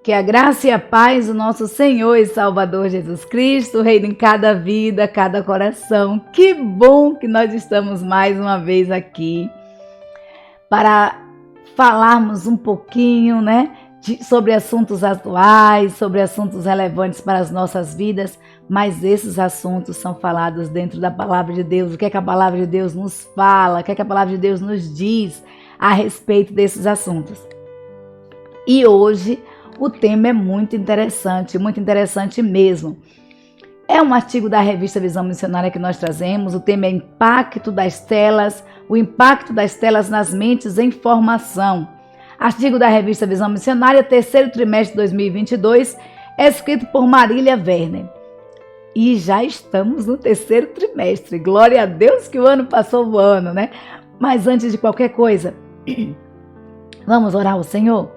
Que a graça e a paz do nosso Senhor e Salvador Jesus Cristo reine em cada vida, cada coração. Que bom que nós estamos mais uma vez aqui para falarmos um pouquinho, sobre assuntos atuais, sobre assuntos relevantes para as nossas vidas, mas esses assuntos são falados dentro da Palavra de Deus. O que é que a Palavra de Deus nos fala? O que é que a Palavra de Deus nos diz a respeito desses assuntos? E hoje o tema é muito interessante mesmo. É um artigo da revista Visão Missionária que nós trazemos. O tema é Impacto das Telas, o impacto das telas nas mentes em formação. Artigo da revista Visão Missionária, terceiro trimestre de 2022, escrito por Marília Werner. E já estamos no terceiro trimestre. Glória a Deus que o ano passou voando, né? Mas antes de qualquer coisa, vamos orar ao Senhor?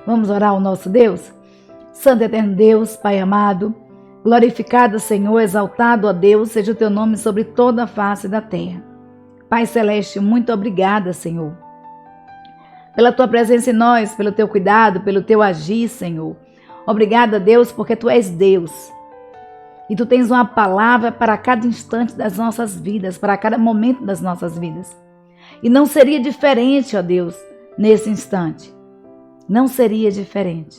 Vamos orar ao nosso Deus? Santo e eterno Deus, Pai amado, glorificado Senhor, exaltado a Deus, seja o teu nome sobre toda a face da terra. Pai celeste, muito obrigada, Senhor, pela tua presença em nós, pelo teu cuidado, pelo teu agir, Senhor. Obrigada, Deus, porque tu és Deus. E tu tens uma palavra para cada instante das nossas vidas, para cada momento das nossas vidas. E não seria diferente, ó Deus, nesse instante. Não seria diferente.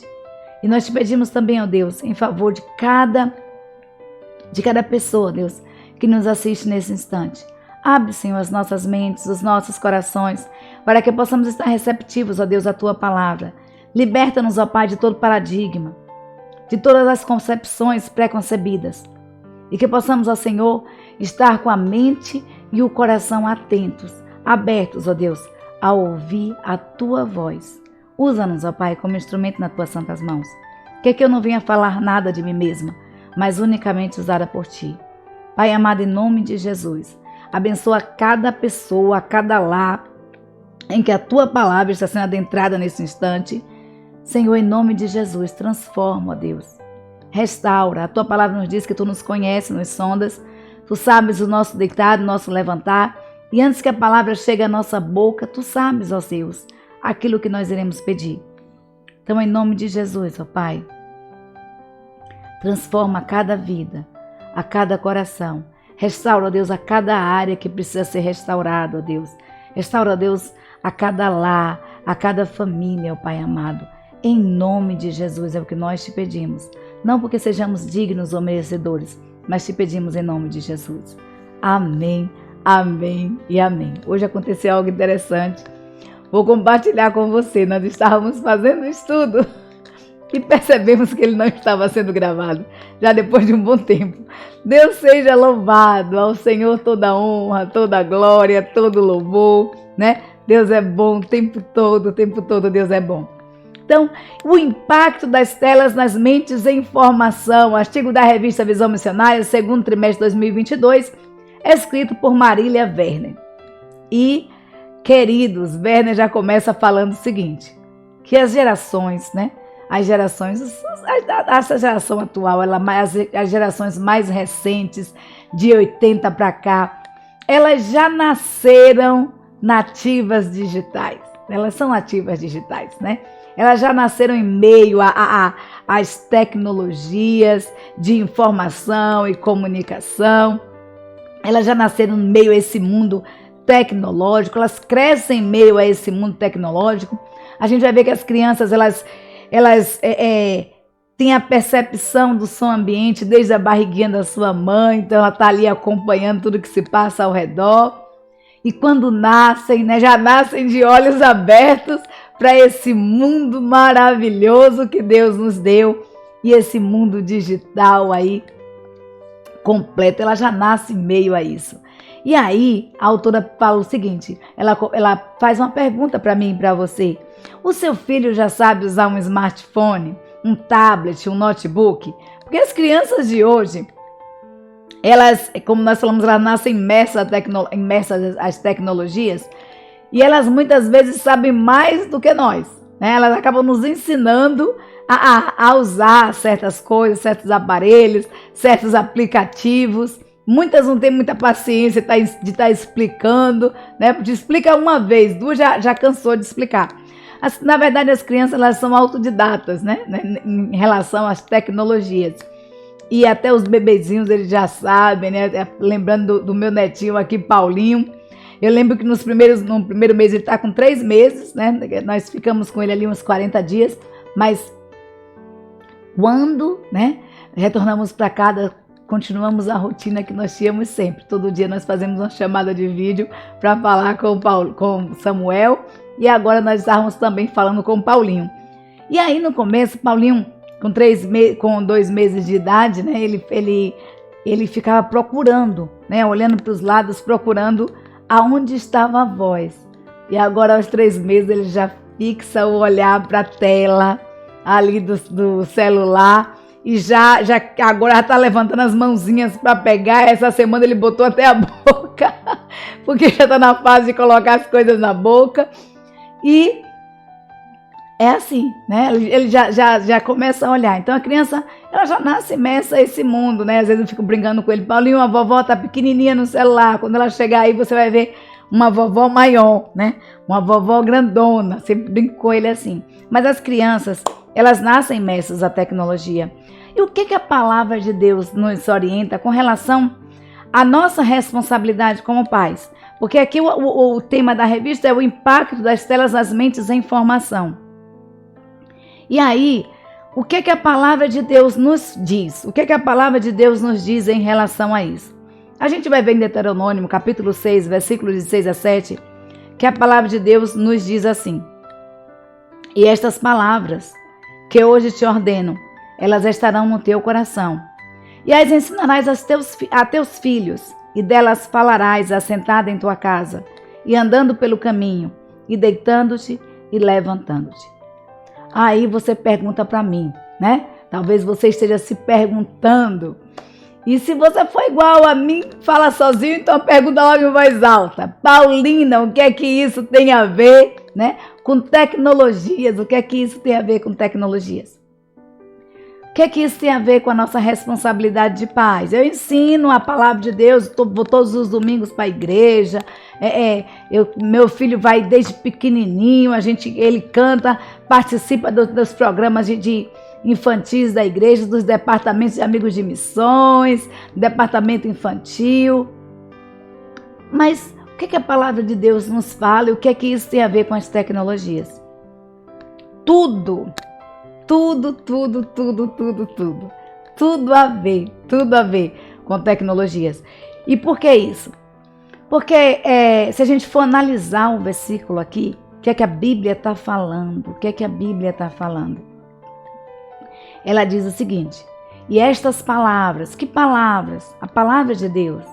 E nós te pedimos também, ó Deus, em favor de cada pessoa, Deus, que nos assiste nesse instante. Abre, Senhor, as nossas mentes, os nossos corações, para que possamos estar receptivos, ó Deus, à tua palavra. Liberta-nos, ó Pai, de todo paradigma, de todas as concepções preconcebidas. E que possamos, ó Senhor, estar com a mente e o coração atentos, abertos, ó Deus, a ouvir a tua voz. Usa-nos, ó Pai, como instrumento nas tuas santas mãos. Que eu não venha falar nada de mim mesma, mas unicamente usada por ti. Pai amado, em nome de Jesus, abençoa cada pessoa, cada lar em que a tua palavra está sendo adentrada nesse instante. Senhor, em nome de Jesus, transforma, ó Deus. Restaura. A tua palavra nos diz que tu nos conheces, nos sondas. Tu sabes o nosso deitar, o nosso levantar. E antes que a palavra chegue à nossa boca, tu sabes, ó Deus, aquilo que nós iremos pedir. Então, em nome de Jesus, ó Pai, transforma cada vida, a cada coração. Restaura, ó Deus, a cada área que precisa ser restaurada, ó Deus. Restaura, ó Deus, a cada lar, a cada família, ó Pai amado. Em nome de Jesus é o que nós te pedimos. Não porque sejamos dignos ou merecedores, mas te pedimos em nome de Jesus. Amém, amém e amém. Hoje aconteceu algo interessante. Vou compartilhar com você. Nós estávamos fazendo um estudo e percebemos que ele não estava sendo gravado, já depois de um bom tempo. Deus seja louvado, ao Senhor toda honra, toda glória, todo louvor, né? Deus é bom o tempo todo Deus é bom. Então, o impacto das telas nas mentes em formação, artigo da revista Visão Missionária, segundo trimestre de 2022, escrito por Marília Werner. E, queridos, Werner já começa falando o seguinte, que as gerações, essa geração atual, as gerações mais recentes, de 80 para cá, elas já nasceram nativas digitais. Elas são nativas digitais, né? Elas já nasceram em meio às tecnologias de informação e comunicação. Elas já nasceram em meio a esse mundo tecnológico, elas crescem em meio a esse mundo tecnológico. A gente vai ver que as crianças, elas têm a percepção do som ambiente desde a barriguinha da sua mãe, então ela está ali acompanhando tudo que se passa ao redor. E quando nascem, já nascem de olhos abertos para esse mundo maravilhoso que Deus nos deu e esse mundo digital aí completo. Ela já nasce em meio a isso. E aí, a autora fala o seguinte, ela faz uma pergunta para mim e para você. O seu filho já sabe usar um smartphone, um tablet, um notebook? Porque as crianças de hoje, elas, como nós falamos, elas nascem imersas às tecnologias e elas muitas vezes sabem mais do que nós, né? Elas acabam nos ensinando a usar certas coisas, certos aparelhos, certos aplicativos. Muitas não têm muita paciência de estar explicando, né? Porque explica uma vez, duas já cansou de explicar. Na verdade, as crianças elas são autodidatas, né? Em relação às tecnologias. E até os bebezinhos eles já sabem, né? Lembrando do meu netinho aqui, Paulinho. Eu lembro que no primeiro mês ele está com 3 meses, né? Nós ficamos com ele ali uns 40 dias. Mas quando, né, retornamos para casa, continuamos a rotina que nós tínhamos sempre. Todo dia nós fazemos uma chamada de vídeo para falar com Samuel. E agora nós estávamos também falando com o Paulinho. E aí no começo, Paulinho, com 2 meses de idade, né, ele ficava procurando, né, olhando para os lados, procurando aonde estava a voz. E agora aos 3 meses ele já fixa o olhar para a tela ali do celular. E agora já está levantando as mãozinhas para pegar. Essa semana ele botou até a boca, porque já está na fase de colocar as coisas na boca. E é assim, né? Ele já começa a olhar. Então a criança, ela já nasce imersa a esse mundo, né? Às vezes eu fico brincando com ele. Paulinho, a vovó tá pequenininha no celular. Quando ela chegar aí, você vai ver uma vovó maior, né? Uma vovó grandona. Sempre brinco com ele assim. Mas as crianças, elas nascem imersas à tecnologia. E o que a palavra de Deus nos orienta com relação à nossa responsabilidade como pais? Porque aqui o tema da revista é o impacto das telas nas mentes em formação. E aí, o que a palavra de Deus nos diz? O que a palavra de Deus nos diz em relação a isso? A gente vai ver em Deuteronômio, capítulo 6, versículos de 6 a 7, que a palavra de Deus nos diz assim: e estas palavras que hoje te ordeno, elas estarão no teu coração, e as ensinarás a teus filhos, e delas falarás assentada em tua casa, e andando pelo caminho, e deitando-te e levantando-te. Aí você pergunta para mim, né? Talvez você esteja se perguntando. E se você for igual a mim, fala sozinho, então pergunta logo em voz alta. Paulina, o que é que isso tem a ver, né, com tecnologias? O que é que isso tem a ver com tecnologias? O que é que isso tem a ver com a nossa responsabilidade de pais? Eu ensino a palavra de Deus, vou todos os domingos para a igreja. Meu filho vai desde pequenininho, ele canta, participa dos programas de infantis da igreja, dos departamentos de amigos de missões, departamento infantil. Mas o que a palavra de Deus nos fala e o que é que isso tem a ver com as tecnologias? Tudo a ver com tecnologias. E por que isso? Porque se a gente for analisar o versículo aqui, o que é que a Bíblia está falando? O que é que a Bíblia está falando? Ela diz o seguinte: e estas palavras, que palavras? A palavra de Deus.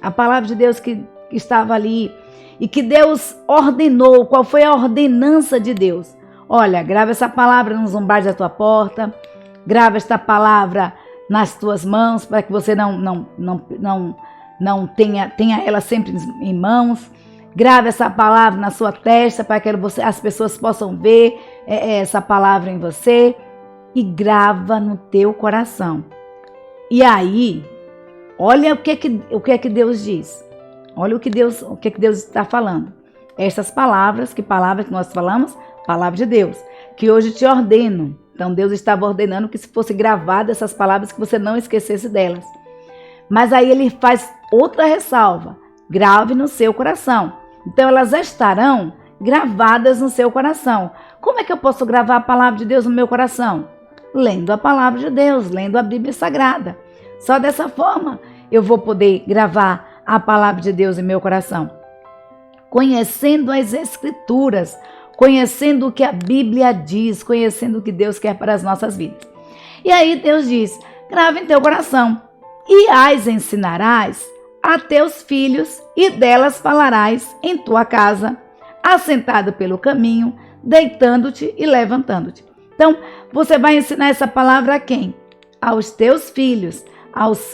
A palavra de Deus que estava ali e que Deus ordenou. Qual foi a ordenança de Deus? Olha, grava essa palavra nos umbrais da tua porta, grava esta palavra nas tuas mãos, para que você não tenha ela sempre em mãos. Grava essa palavra na sua testa, para que as pessoas possam ver essa palavra em você. E grava no teu coração. E aí, olha o que é que Deus diz. Olha o que Deus está falando. Estas palavras, que nós falamos? Palavra de Deus, que hoje te ordeno. Então Deus estava ordenando que se fosse gravada essas palavras, que você não esquecesse delas. Mas aí ele faz outra ressalva: grave no seu coração. Então elas estarão gravadas no seu coração. Como é que eu posso gravar a palavra de Deus no meu coração? Lendo a palavra de Deus, lendo a Bíblia Sagrada. Só dessa forma eu vou poder gravar a palavra de Deus em meu coração. Conhecendo as Escrituras, conhecendo o que a Bíblia diz, conhecendo o que Deus quer para as nossas vidas. E aí Deus diz: grave em teu coração, e as ensinarás a teus filhos, e delas falarás em tua casa, assentado pelo caminho, deitando-te e levantando-te. Então, você vai ensinar essa palavra a quem? Aos teus filhos,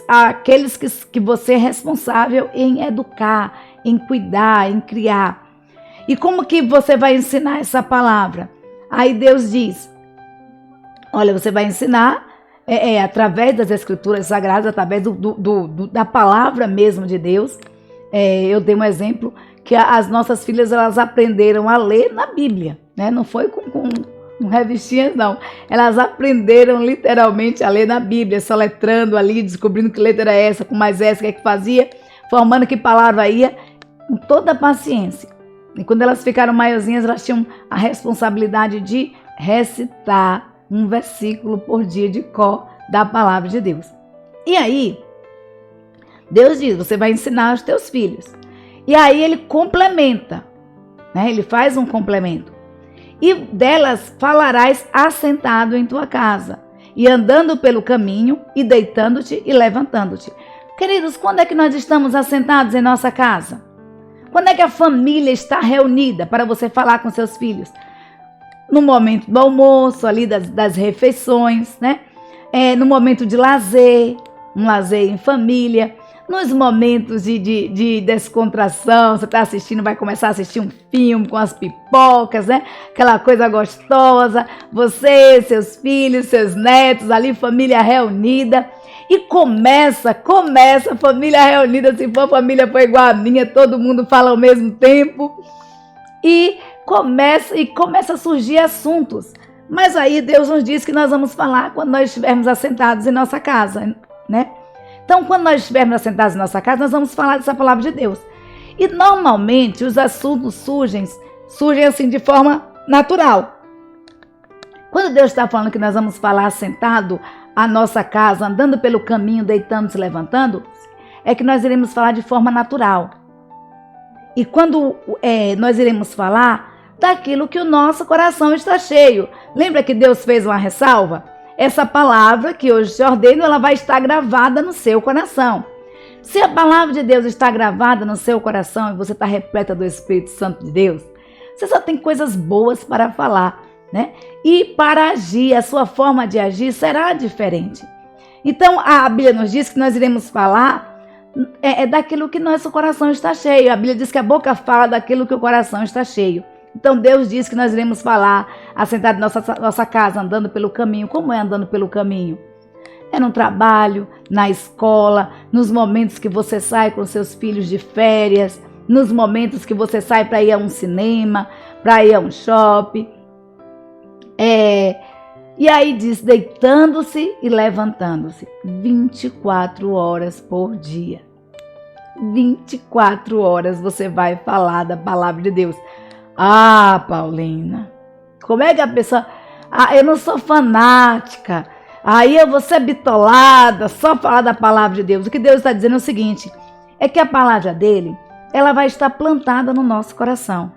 àqueles que você é responsável em educar, em cuidar, em criar. E como que você vai ensinar essa palavra? Aí Deus diz: olha, você vai ensinar através das Escrituras Sagradas, através da palavra mesmo de Deus. Eu dei um exemplo que as nossas filhas, elas aprenderam a ler na Bíblia, né? Não foi com revistinhas, não. Elas aprenderam literalmente a ler na Bíblia, soletrando ali, descobrindo que letra era essa, com mais essa, o que fazia, formando que palavra ia, com toda a paciência. E quando elas ficaram maiorzinhas, elas tinham a responsabilidade de recitar um versículo por dia de cor da palavra de Deus. E aí, Deus diz, você vai ensinar aos teus filhos. E aí ele complementa, né? Ele faz um complemento. E delas falarás assentado em tua casa, e andando pelo caminho, e deitando-te e levantando-te. Queridos, quando é que nós estamos assentados em nossa casa? Quando é que a família está reunida para você falar com seus filhos? No momento do almoço, ali das refeições, né? No momento de lazer, um lazer em família. Nos momentos de descontração, você está assistindo, vai começar a assistir um filme com as pipocas, né? Aquela coisa gostosa, você, seus filhos, seus netos, ali família reunida. E começa a família reunida, se for família for igual a minha, todo mundo fala ao mesmo tempo. E começa a surgir assuntos. Mas aí Deus nos diz que nós vamos falar quando nós estivermos assentados em nossa casa, né? Então, quando nós estivermos assentados em nossa casa, nós vamos falar dessa palavra de Deus. E normalmente os assuntos surgem assim de forma natural. Quando Deus está falando que nós vamos falar assentado a nossa casa, andando pelo caminho, deitando, se levantando, é que nós iremos falar de forma natural. E quando nós iremos falar daquilo que o nosso coração está cheio. Lembra que Deus fez uma ressalva? Essa palavra que hoje te ordeno, ela vai estar gravada no seu coração. Se a palavra de Deus está gravada no seu coração e você está repleta do Espírito Santo de Deus, você só tem coisas boas para falar, né? E para agir, a sua forma de agir será diferente. Então, a Bíblia nos diz que nós iremos falar daquilo que nosso coração está cheio. A Bíblia diz que a boca fala daquilo que o coração está cheio. Então, Deus diz que nós iremos falar assentado em nossa casa, andando pelo caminho. Como é andando pelo caminho? É no trabalho, na escola, nos momentos que você sai com seus filhos de férias, nos momentos que você sai para ir a um cinema, para ir a um shopping. E aí diz, deitando-se e levantando-se, 24 horas por dia. 24 horas você vai falar da palavra de Deus. Ah, Paulina, como é que a pessoa... eu não sou fanática, aí eu vou ser bitolada, só falar da palavra de Deus. O que Deus está dizendo é o seguinte, é que a palavra dele, ela vai estar plantada no nosso coração.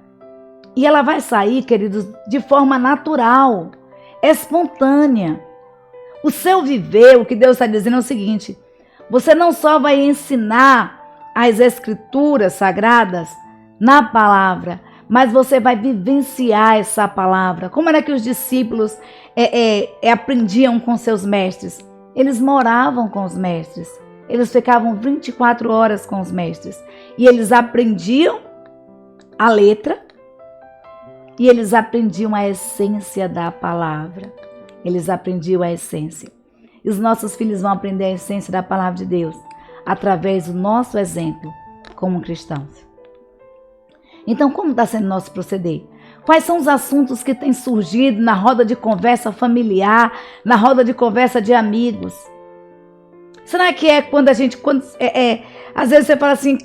E ela vai sair, queridos, de forma natural, espontânea. O seu viver, o que Deus está dizendo é o seguinte, você não só vai ensinar as escrituras sagradas na palavra, mas você vai vivenciar essa palavra. Como era que os discípulos aprendiam com seus mestres? Eles moravam com os mestres. Eles ficavam 24 horas com os mestres. E eles aprendiam a letra e eles aprendiam a essência da palavra. Eles aprendiam a essência. E os nossos filhos vão aprender a essência da palavra de Deus através do nosso exemplo como cristãos. Então, como está sendo nosso proceder? Quais são os assuntos que têm surgido na roda de conversa familiar, na roda de conversa de amigos? Será que é quando a gente, às vezes você fala assim,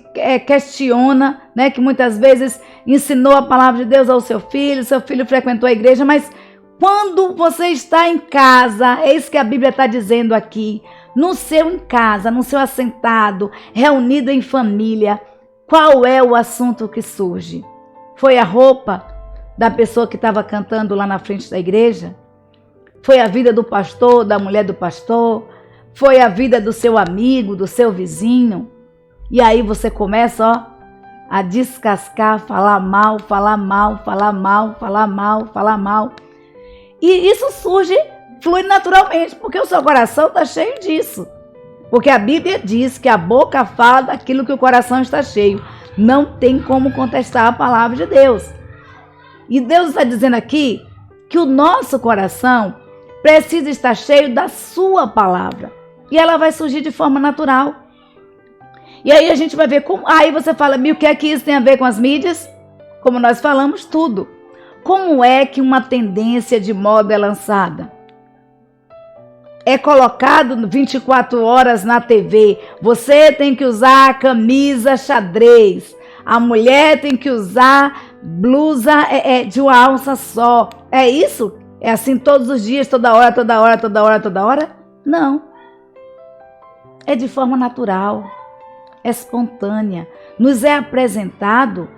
questiona, né, que muitas vezes ensinou a palavra de Deus ao seu filho frequentou a igreja, mas quando você está em casa, é isso que a Bíblia está dizendo aqui, no seu assentado, reunido em família, qual é o assunto que surge? Foi a roupa da pessoa que estava cantando lá na frente da igreja? Foi a vida do pastor, da mulher do pastor? Foi a vida do seu amigo, do seu vizinho? E aí você começa, a descascar, falar mal. E isso flui naturalmente, porque o seu coração está cheio disso. Porque a Bíblia diz que a boca fala daquilo que o coração está cheio. Não tem como contestar a palavra de Deus. E Deus está dizendo aqui que o nosso coração precisa estar cheio da sua palavra. E ela vai surgir de forma natural. E aí a gente vai ver como... Aí você fala, o que é que isso tem a ver com as mídias? Como nós falamos, tudo. como é que uma tendência de moda é lançada? É colocado 24 horas na TV. Você tem que usar a camisa xadrez. A mulher tem que usar blusa de uma alça só. É isso? É assim todos os dias, toda hora, toda hora, toda hora, toda hora? Não. É de forma natural, espontânea. Nos é apresentado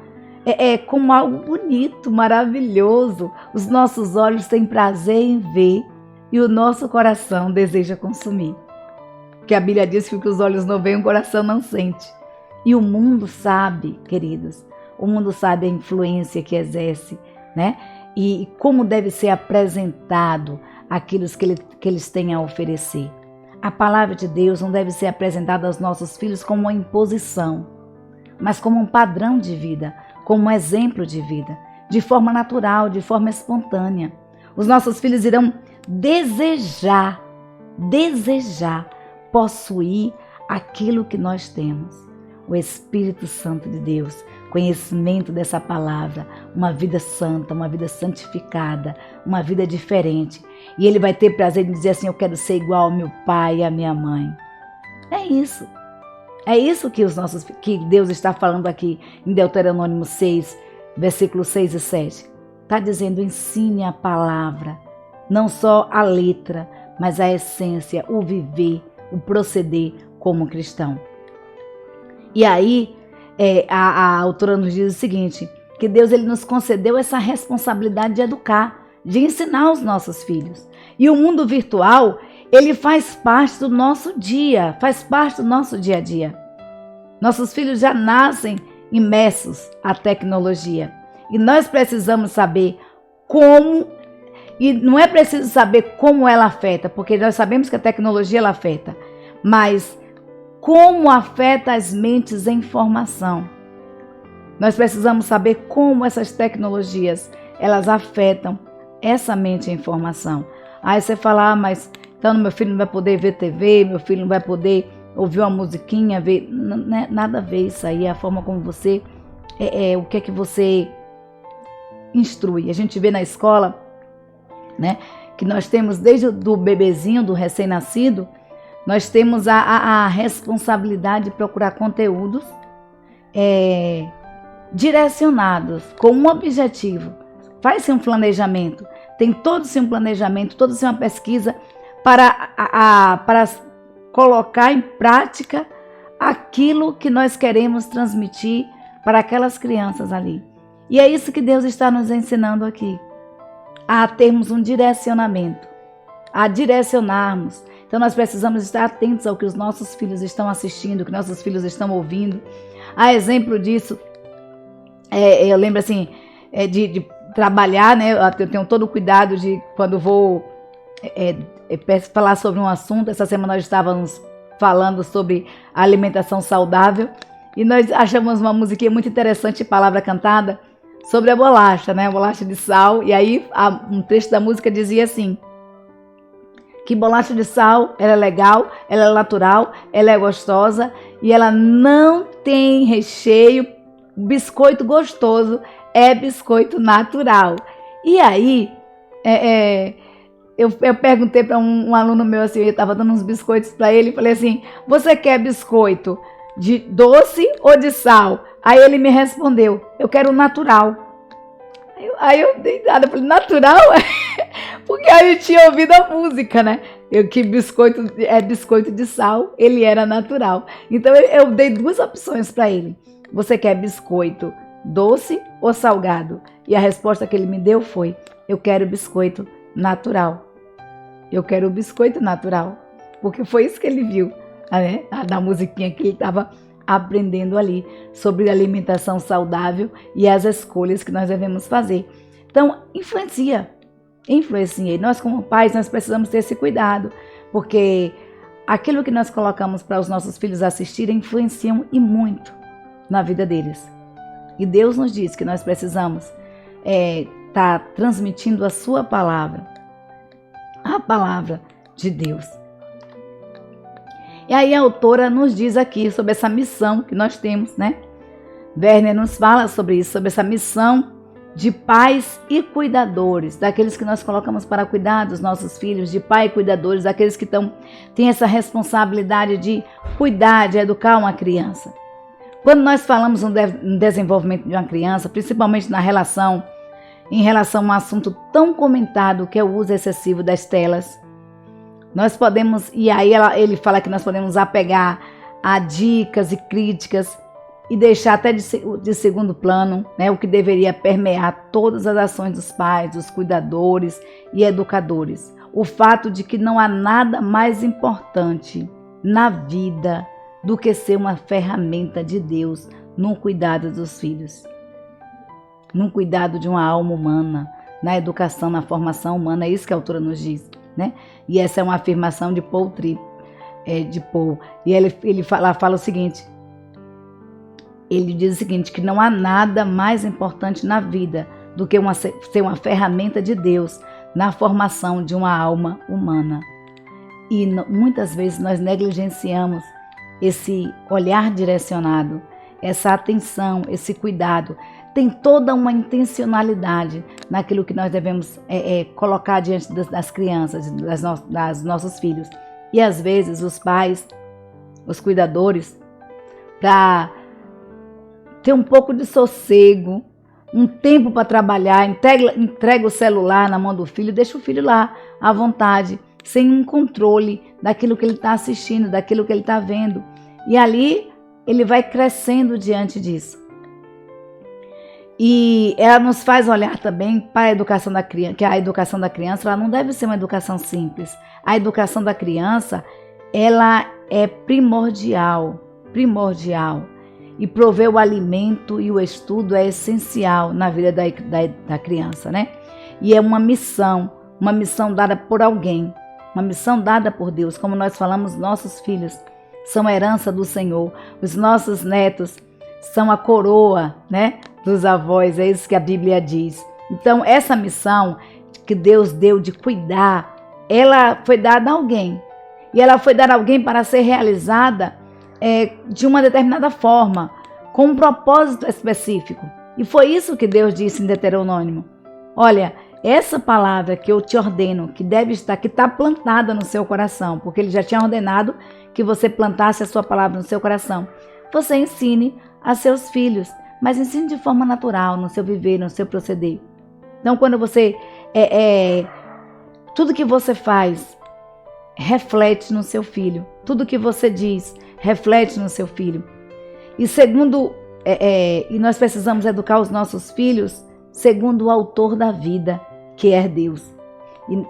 como algo bonito, maravilhoso. Os nossos olhos têm prazer em ver e o nosso coração deseja consumir. Porque a Bíblia diz que o que os olhos não veem, o coração não sente. E o mundo sabe, queridos, o mundo sabe a influência que exerce, né? E como deve ser apresentado aquilo que eles têm a oferecer. A palavra de Deus não deve ser apresentada aos nossos filhos como uma imposição, mas como um padrão de vida, como um exemplo de vida, de forma natural, de forma espontânea. Os nossos filhos irão desejar possuir aquilo que nós temos. O Espírito Santo de Deus, conhecimento dessa palavra, uma vida santa, uma vida santificada, uma vida diferente. E ele vai ter prazer em dizer assim, eu quero ser igual ao meu pai e à minha mãe. É isso. É isso que Deus está falando aqui em Deuteronômio 6, versículos 6 e 7. Está dizendo, ensine a palavra, não só a letra, mas a essência, o viver, o proceder como cristão. E aí, a autora nos diz o seguinte, que Deus ele nos concedeu essa responsabilidade de educar, de ensinar os nossos filhos. E o mundo virtual, ele faz parte do nosso dia, faz parte do nosso dia a dia. Nossos filhos já nascem imersos à tecnologia. E nós precisamos saber como, e não é preciso saber como ela afeta, porque nós sabemos que a tecnologia ela afeta, mas como afeta as mentes em formação. Nós precisamos saber como essas tecnologias, elas afetam essa mente em formação. Aí você fala, mas então meu filho não vai poder ver TV, meu filho não vai poder ouvir uma musiquinha, ver, nada a ver isso aí, a forma como você, o que é que você instrui. A gente vê na escola, né, que nós temos desde do bebezinho, do recém-nascido, nós temos a responsabilidade de procurar conteúdos direcionados, com um objetivo. Faz-se um planejamento, tem todo-se um planejamento, toda-se uma pesquisa para colocar em prática aquilo que nós queremos transmitir para aquelas crianças ali. E é isso que Deus está nos ensinando aqui, a termos um direcionamento, a direcionarmos. Então nós precisamos estar atentos ao que os nossos filhos estão assistindo, o que nossos filhos estão ouvindo. A exemplo disso, eu lembro assim, de trabalhar, né? Eu tenho todo o cuidado de quando vou falar sobre um assunto. Essa semana nós estávamos falando sobre a alimentação saudável e nós achamos uma musiquinha muito interessante, palavra cantada, sobre a bolacha, né? A bolacha de sal. E aí um trecho da música dizia assim, que bolacha de sal, ela é legal, ela é natural, ela é gostosa e ela não tem recheio. Biscoito gostoso é biscoito natural. E aí, eu perguntei para um aluno meu assim, eu estava dando uns biscoitos para ele e falei assim, você quer biscoito de doce ou de sal? Aí ele me respondeu, eu quero natural. Aí eu dei nada, falei, natural? Porque aí eu tinha ouvido a música, né? Que biscoito é biscoito de sal, ele era natural. Então eu dei duas opções para ele. Você quer biscoito doce ou salgado? E a resposta que ele me deu foi, eu quero biscoito natural. Eu quero o biscoito natural. Porque foi isso que ele viu, né? Da musiquinha que ele estava aprendendo ali sobre alimentação saudável e as escolhas que nós devemos fazer. Então, influencia. E nós como pais, nós precisamos ter esse cuidado, porque aquilo que nós colocamos para os nossos filhos assistirem influenciam e muito na vida deles. E Deus nos diz que nós precisamos estar transmitindo a sua palavra, a palavra de Deus. E aí a autora nos diz aqui sobre essa missão que nós temos, né? Werner nos fala sobre isso, sobre essa missão de pais e cuidadores, daqueles que nós colocamos para cuidar dos nossos filhos, de pai e cuidadores, daqueles que têm essa responsabilidade de cuidar, de educar uma criança. Quando nós falamos no desenvolvimento de uma criança, principalmente em relação a um assunto tão comentado que é o uso excessivo das telas, nós podemos, e aí ele fala que nós podemos apegar a dicas e críticas e deixar até de segundo plano, né, o que deveria permear todas as ações dos pais, dos cuidadores e educadores. O fato de que não há nada mais importante na vida do que ser uma ferramenta de Deus no cuidado dos filhos, no cuidado de uma alma humana, na educação, na formação humana. É isso que a autora nos diz, né? E essa é uma afirmação de Paul Tripp, e ele fala o seguinte. Ele diz o seguinte, que não há nada mais importante na vida do que ser uma ferramenta de Deus na formação de uma alma humana. E muitas vezes nós negligenciamos esse olhar direcionado, essa atenção, esse cuidado. Tem toda uma intencionalidade naquilo que nós devemos colocar diante das crianças, das nossos filhos. E às vezes os pais, os cuidadores, para ter um pouco de sossego, um tempo para trabalhar, entrega o celular na mão do filho, deixa o filho lá à vontade, sem um controle daquilo que ele está assistindo, daquilo que ele está vendo. E ali ele vai crescendo diante disso. E ela nos faz olhar também para a educação da criança, que a educação da criança ela não deve ser uma educação simples. A educação da criança, ela é primordial. E prover o alimento e o estudo é essencial na vida da criança, né? E é uma missão dada por alguém, uma missão dada por Deus. Como nós falamos, nossos filhos são herança do Senhor, os nossos netos são a coroa, né, dos avós, é isso que a Bíblia diz. Então, essa missão que Deus deu de cuidar, ela foi dada a alguém. E ela foi dada a alguém para ser realizada de uma determinada forma, com um propósito específico. E foi isso que Deus disse em Deuteronômio. Olha, essa palavra que eu te ordeno, que está plantada no seu coração, porque ele já tinha ordenado que você plantasse a sua palavra no seu coração. Você ensine a seus filhos, mas ensine de forma natural, no seu viver, no seu proceder. Então, quando você... tudo que você faz, reflete no seu filho. Tudo que você diz, reflete no seu filho. E e nós precisamos educar os nossos filhos segundo o autor da vida, que é Deus.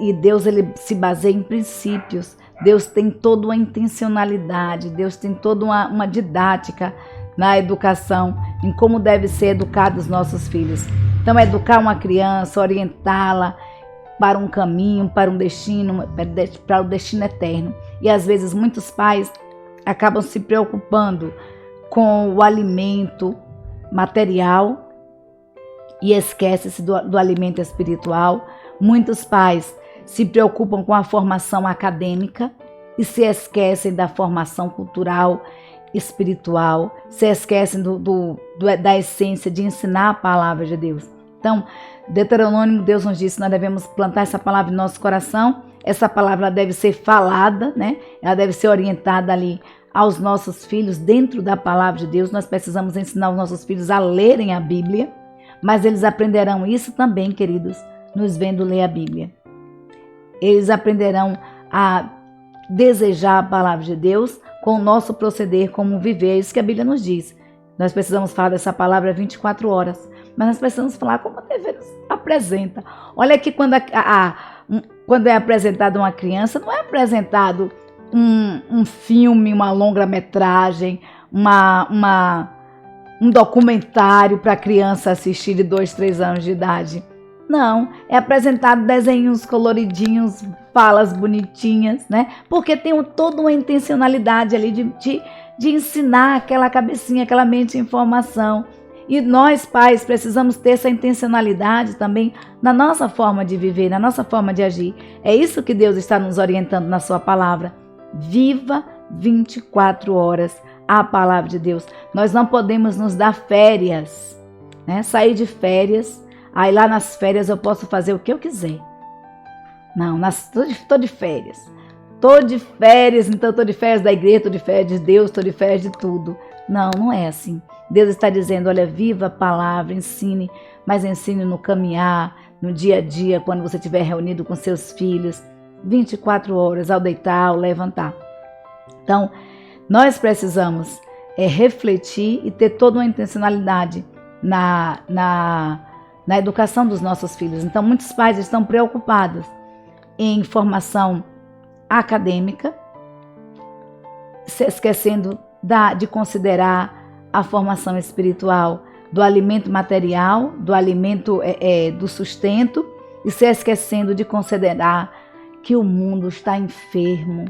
E Deus, ele se baseia em princípios. Deus tem toda uma intencionalidade, Deus tem toda uma didática na educação, em como deve ser educados os nossos filhos. Então, educar uma criança, orientá-la para um caminho, para um destino, para o destino eterno. E às vezes muitos pais acabam se preocupando com o alimento material e esquecem-se do alimento espiritual. Muitos pais se preocupam com a formação acadêmica e se esquecem da formação cultural, espiritual, se esquecem da essência de ensinar a palavra de Deus. Então, Deuteronômio, Deus nos disse que nós devemos plantar essa palavra em nosso coração. Essa palavra deve ser falada, né? Ela deve ser orientada ali aos nossos filhos dentro da palavra de Deus. Nós precisamos ensinar os nossos filhos a lerem a Bíblia, mas eles aprenderão isso também, queridos, nos vendo ler a Bíblia. Eles aprenderão a desejar a palavra de Deus com o nosso proceder, como viver. É isso que a Bíblia nos diz. Nós precisamos falar dessa palavra 24 horas, mas nós precisamos falar como a TV nos apresenta. Olha que quando é apresentada uma criança, não é apresentado um filme, uma longa-metragem, um documentário para criança assistir de 2, 3 anos de idade. Não, é apresentado desenhos coloridinhos, falas bonitinhas, né? Porque tem toda uma intencionalidade ali de ensinar aquela cabecinha, aquela mente em formação. E nós, pais, precisamos ter essa intencionalidade também na nossa forma de viver, na nossa forma de agir. É isso que Deus está nos orientando na sua palavra. Viva 24 horas a palavra de Deus. Nós não podemos nos dar férias, né? Sair de férias Aí lá nas férias eu posso fazer o que eu quiser. Não, estou de férias. Estou de férias, então estou de férias da igreja, estou de férias de Deus, estou de férias de tudo. Não, não é assim. Deus está dizendo, olha, viva a palavra, ensine, mas ensine no caminhar, no dia a dia, quando você estiver reunido com seus filhos, 24 horas, ao deitar, ao levantar. Então, nós precisamos refletir e ter toda uma intencionalidade na educação dos nossos filhos. Então, muitos pais estão preocupados em formação acadêmica, se esquecendo de considerar a formação espiritual, do alimento material, do alimento do sustento, e se esquecendo de considerar que o mundo está enfermo,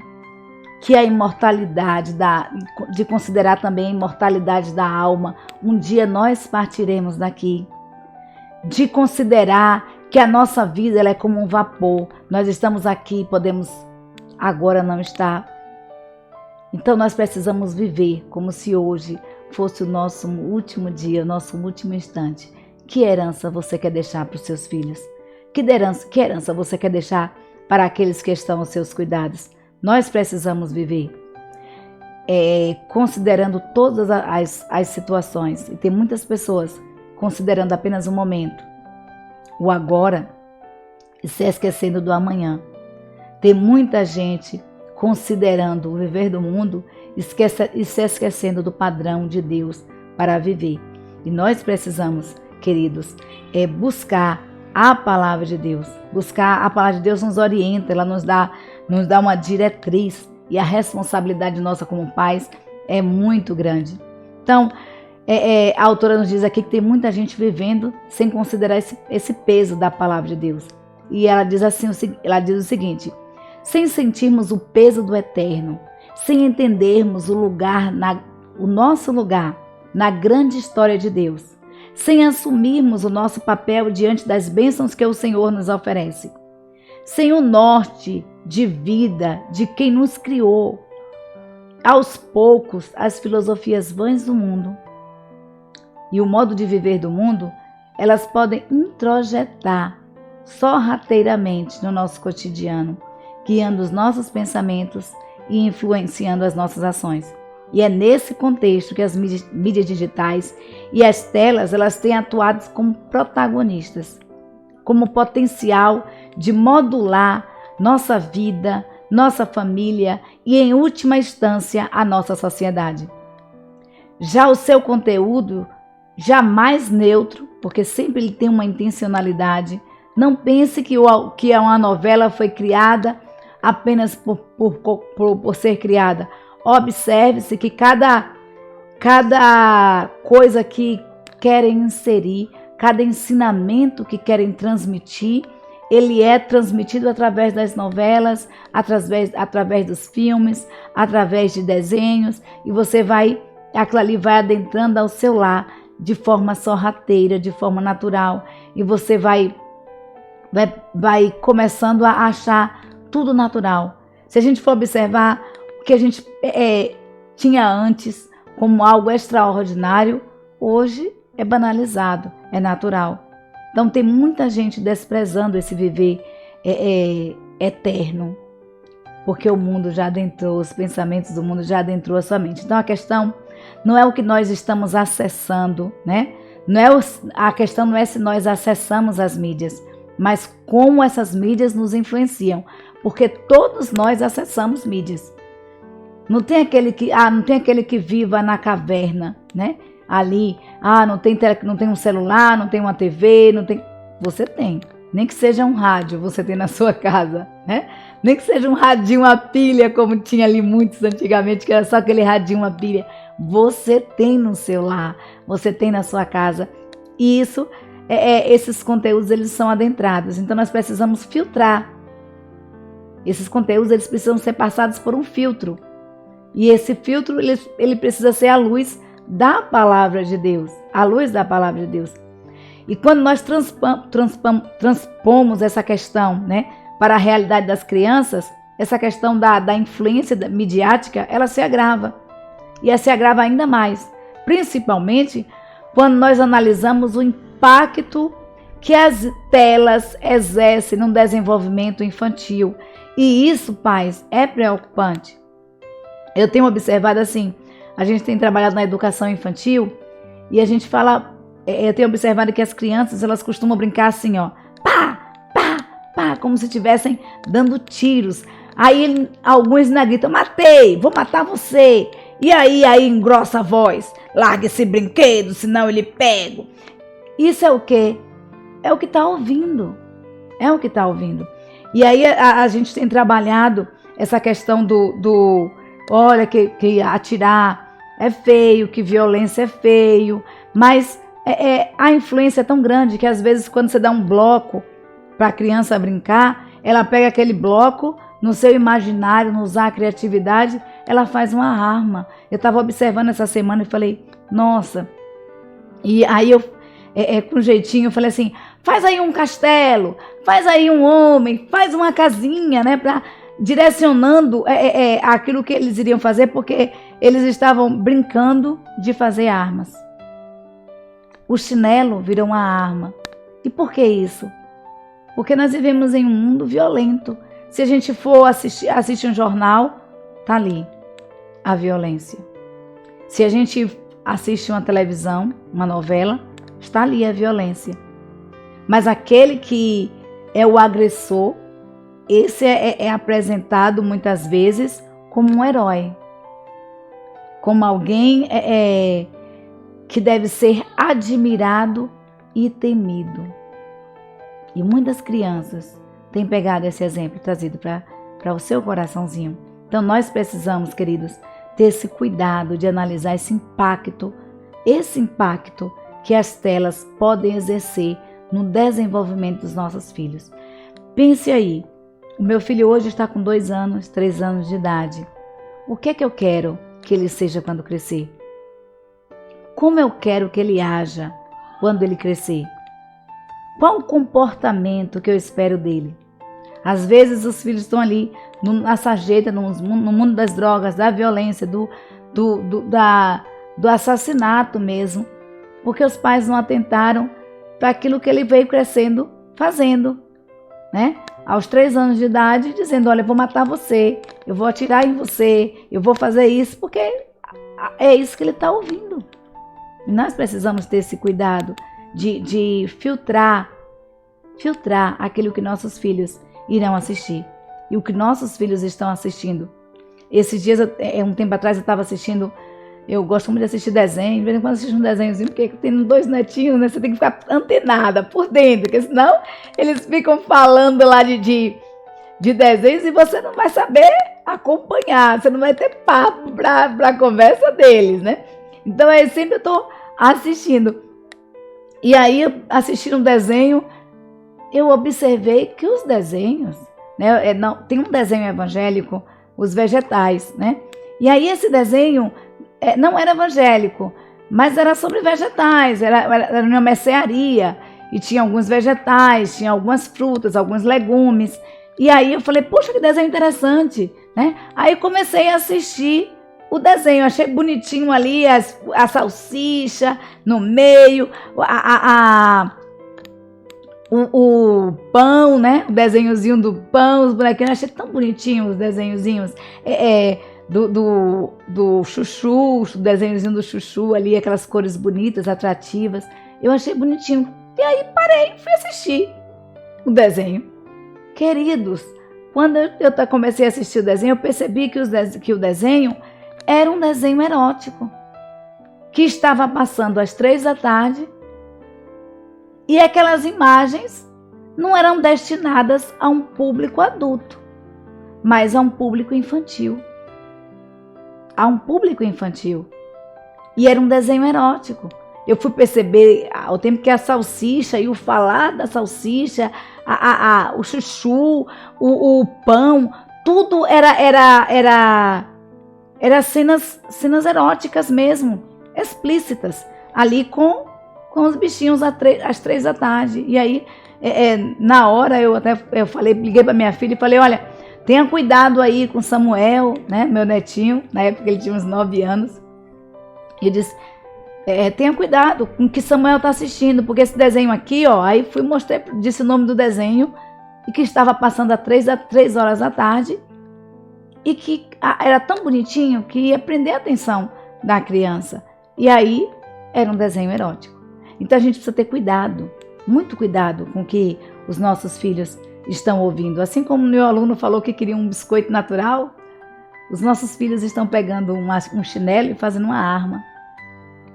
que a imortalidade, de considerar também a imortalidade da alma, um dia nós partiremos daqui, de considerar que a nossa vida ela é como um vapor, nós estamos aqui, podemos agora não estar. Então nós precisamos viver como se hoje fosse o nosso último dia, o nosso último instante. Que herança você quer deixar para os seus filhos? Que herança você quer deixar para aqueles que estão aos seus cuidados? Nós precisamos viver considerando todas as situações. E tem muitas pessoas considerando apenas o momento, o agora, e se esquecendo do amanhã. Tem muita gente considerando o viver do mundo e se esquecendo do padrão de Deus para viver. E nós precisamos, queridos, buscar a palavra de Deus. Buscar a palavra de Deus nos orienta, ela nos dá uma diretriz, e a responsabilidade nossa como pais é muito grande. Então, a autora nos diz aqui que tem muita gente vivendo sem considerar esse peso da palavra de Deus. E ela diz o seguinte: sem sentirmos o peso do eterno, sem entendermos o nosso lugar na grande história de Deus, sem assumirmos o nosso papel diante das bênçãos que o Senhor nos oferece, sem o norte de vida de quem nos criou, aos poucos as filosofias vãs do mundo e o modo de viver do mundo, elas podem introjetar sorrateiramente no nosso cotidiano, guiando os nossos pensamentos e influenciando as nossas ações. E é nesse contexto que as mídias digitais e as telas elas têm atuado como protagonistas, como potencial de modular nossa vida, nossa família e, em última instância, a nossa sociedade. Já o seu conteúdo, jamais neutro, porque sempre ele tem uma intencionalidade. Não pense que uma novela foi criada apenas por ser criada. Observe-se que cada coisa que querem inserir, cada ensinamento que querem transmitir, ele é transmitido através das novelas, através dos filmes, através de desenhos, e aquilo ali vai adentrando ao seu lar de forma sorrateira, de forma natural, e você vai começando a achar tudo natural. Se a gente for observar o que a gente tinha antes como algo extraordinário, hoje é banalizado, é natural. Então tem muita gente desprezando esse viver eterno, porque o mundo já adentrou, os pensamentos do mundo já adentrou a sua mente. Então a questão não é o que nós estamos acessando, né? A questão não é se nós acessamos as mídias, mas como essas mídias nos influenciam, porque todos nós acessamos mídias. Não tem aquele que viva na caverna, né? Ali, não tem um celular, não tem uma TV, não tem. Você tem. Nem que seja um rádio, você tem na sua casa, né? Nem que seja um radinho a pilha, como tinha ali muitos antigamente, que era só aquele radinho a pilha. Você tem no seu lar, você tem na sua casa. E isso, esses conteúdos, eles são adentrados. Então nós precisamos filtrar. Esses conteúdos, eles precisam ser passados por um filtro. E esse filtro, ele precisa ser a luz da palavra de Deus, a luz da palavra de Deus. E quando nós transpomos essa questão, né, para a realidade das crianças, essa questão da influência midiática, ela se agrava. E ela se agrava ainda mais, principalmente quando nós analisamos o impacto que as telas exercem no desenvolvimento infantil. E isso, pais, é preocupante. Eu tenho observado assim, a gente tem trabalhado na educação infantil e a gente fala, eu tenho observado que as crianças, elas costumam brincar assim, ó, pá, pá, pá, como se estivessem dando tiros. Aí alguns ainda gritam, matei, vou matar você. E aí engrossa a voz, larga esse brinquedo, senão eu lhe pego. Isso é o quê? É o que está ouvindo. É o que está ouvindo. E aí a gente tem trabalhado essa questão olha, que atirar é feio, que violência é feio, mas a influência é tão grande que às vezes quando você dá um bloco para a criança brincar, ela pega aquele bloco, no seu imaginário, não usar a criatividade, ela faz uma arma. Eu estava observando essa semana e falei, nossa. E aí eu, com jeitinho, eu falei assim, faz aí um castelo, faz aí um homem, faz uma casinha, né, para direcionando aquilo que eles iriam fazer, porque eles estavam brincando de fazer armas. O chinelo virou uma arma. E por que isso? Porque nós vivemos em um mundo violento. Se a gente for assistir um jornal, tá ali a violência. Se a gente assiste uma televisão, uma novela, está ali a violência. Mas aquele que é o agressor, esse é apresentado muitas vezes como um herói, como alguém que deve ser admirado e temido. E muitas crianças têm pegado esse exemplo trazido para o seu coraçãozinho. Então nós precisamos, queridos, ter esse cuidado de analisar esse impacto que as telas podem exercer no desenvolvimento dos nossos filhos. Pense aí, o meu filho hoje está com 2 anos, 3 anos de idade. O que é que eu quero que ele seja quando crescer? Como eu quero que ele haja quando ele crescer? Qual o comportamento que eu espero dele? Às vezes os filhos estão ali na sarjeta, no mundo das drogas, da violência, do assassinato mesmo, porque os pais não atentaram para aquilo que ele veio crescendo fazendo, né? Aos 3 anos de idade, dizendo, olha, eu vou matar você, eu vou atirar em você, eu vou fazer isso, porque é isso que ele está ouvindo. E nós precisamos ter esse cuidado de filtrar aquilo que nossos filhos irão assistir e o que nossos filhos estão assistindo. Esses dias, um tempo atrás, eu estava assistindo, eu gosto muito de assistir desenho, de vez em quando assisto um desenhozinho, porque tem 2 netinhos, né? Você tem que ficar antenada por dentro, porque senão eles ficam falando lá de desenhos e você não vai saber acompanhar, você não vai ter papo para a conversa deles, né? Então, eu sempre estou assistindo. E aí, assistindo um desenho, eu observei que os desenhos, né, tem um desenho evangélico, os vegetais, né? E aí esse desenho não era evangélico, mas era sobre vegetais, era uma mercearia, e tinha alguns vegetais, tinha algumas frutas, alguns legumes. E aí eu falei, poxa, que desenho interessante, né? Aí comecei a assistir o desenho, achei bonitinho ali a salsicha no meio, o pão, né? O desenhozinho do pão, os bonequinhos, achei tão bonitinho os desenhozinhos do chuchu, o desenhozinho do chuchu ali, aquelas cores bonitas, atrativas. Eu achei bonitinho. E aí parei e fui assistir o desenho. Queridos, quando eu comecei a assistir o desenho, eu percebi que o desenho era um desenho erótico, que estava passando às 3 da tarde, e aquelas imagens não eram destinadas a um público adulto, mas a um público infantil. E era um desenho erótico. Eu fui perceber ao tempo que a salsicha e o falar da salsicha, o chuchu, o pão, tudo era cenas eróticas mesmo, explícitas, ali com os bichinhos às 3 da tarde. E aí, na hora, eu liguei para minha filha e falei, olha, tenha cuidado aí com Samuel, né, meu netinho, na época ele tinha uns 9 anos. E eu disse, tenha cuidado com o que Samuel está assistindo, porque esse desenho aqui, ó, aí mostrei, disse o nome do desenho, e que estava passando às 3 horas da tarde, e que era tão bonitinho que ia prender a atenção da criança. E aí era um desenho erótico. Então a gente precisa ter cuidado, muito cuidado com o que os nossos filhos estão ouvindo. Assim como o meu aluno falou que queria um biscoito natural, os nossos filhos estão pegando um chinelo e fazendo uma arma.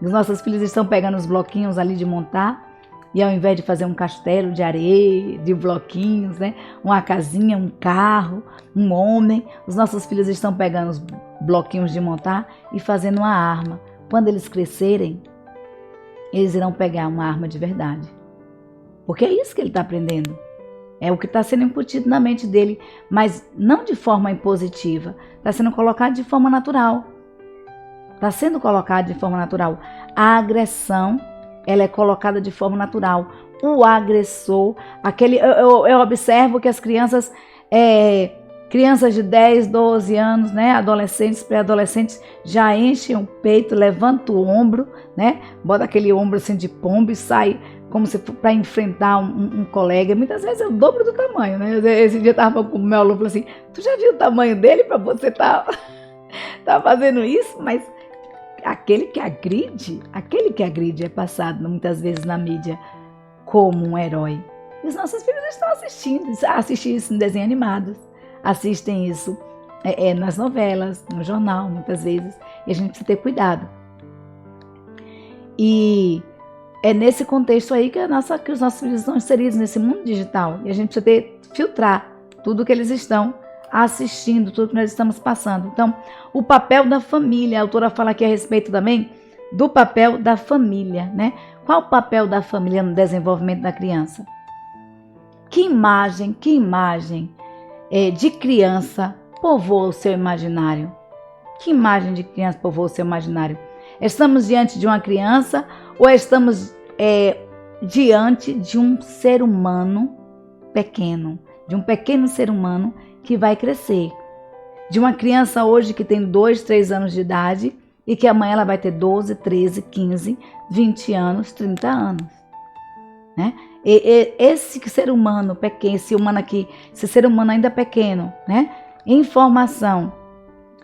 Os nossos filhos estão pegando os bloquinhos ali de montar, e ao invés de fazer um castelo de areia, de bloquinhos, né, uma casinha, um carro, um homem, os nossos filhos estão pegando os bloquinhos de montar e fazendo uma arma. Quando eles crescerem, eles irão pegar uma arma de verdade. Porque é isso que ele está aprendendo. É o que está sendo incutido na mente dele, mas não de forma impositiva. Está sendo colocado de forma natural. Está sendo colocado de forma natural. A agressão, ela é colocada de forma natural. O agressor, eu observo que as crianças de 10, 12 anos, né, adolescentes, pré-adolescentes, já enchem o peito, levantam o ombro, né, bota aquele ombro assim de pombo e sai como se for para enfrentar um colega. Muitas vezes é o dobro do tamanho, né? Esse dia eu estava com o meu aluno, falou assim, tu já viu o tamanho dele para você tá fazendo isso? Mas aquele que agride é passado muitas vezes na mídia como um herói. E os nossos filhos estão assistindo isso em desenhos animados, assistem isso nas novelas, no jornal, muitas vezes, e a gente precisa ter cuidado. E é nesse contexto aí que os nossos filhos estão inseridos nesse mundo digital, e a gente precisa filtrar tudo que eles estão assistindo, tudo que nós estamos passando. Então, o papel da família, a autora fala aqui a respeito também do papel da família, né? Qual o papel da família no desenvolvimento da criança? Que imagem de criança povoa o seu imaginário? Que imagem de criança povoa o seu imaginário? Estamos diante de uma criança ou estamos diante de um ser humano pequeno, de um pequeno ser humano que vai crescer? De uma criança hoje que tem 2, 3 anos de idade e que amanhã ela vai ter 12, 13, 15, 20 anos, 30 anos, né? Esse ser humano pequeno, esse ser humano ainda pequeno, né, em formação,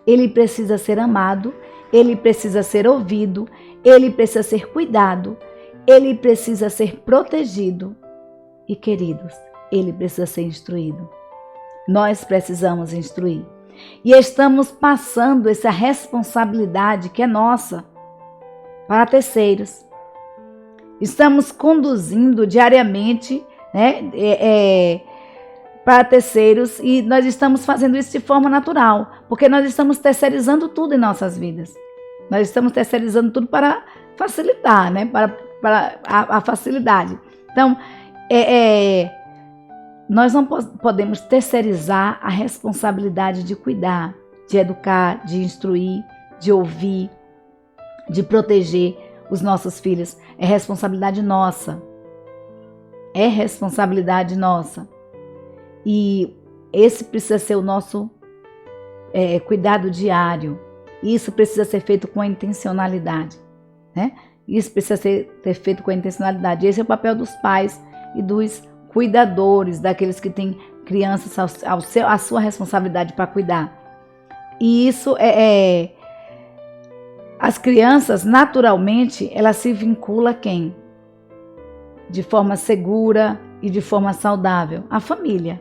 ele precisa ser amado, ele precisa ser ouvido, ele precisa ser cuidado, ele precisa ser protegido e, queridos, ele precisa ser instruído. Nós precisamos instruir. E estamos passando essa responsabilidade que é nossa para terceiros. Estamos conduzindo diariamente, né, para terceiros, e nós estamos fazendo isso de forma natural, porque nós estamos terceirizando tudo em nossas vidas. Nós estamos terceirizando tudo para facilitar, né, para a facilidade. Então, nós não podemos terceirizar a responsabilidade de cuidar, de educar, de instruir, de ouvir, de proteger os nossos filhos. É responsabilidade nossa. É responsabilidade nossa. E esse precisa ser o nosso cuidado diário. Isso precisa ser feito com a intencionalidade, né? Isso precisa ser feito com a intencionalidade. Esse é o papel dos pais e dos cuidadores, daqueles que têm crianças a sua responsabilidade para cuidar. E isso as crianças, naturalmente, elas se vinculam a quem? De forma segura e de forma saudável? A família.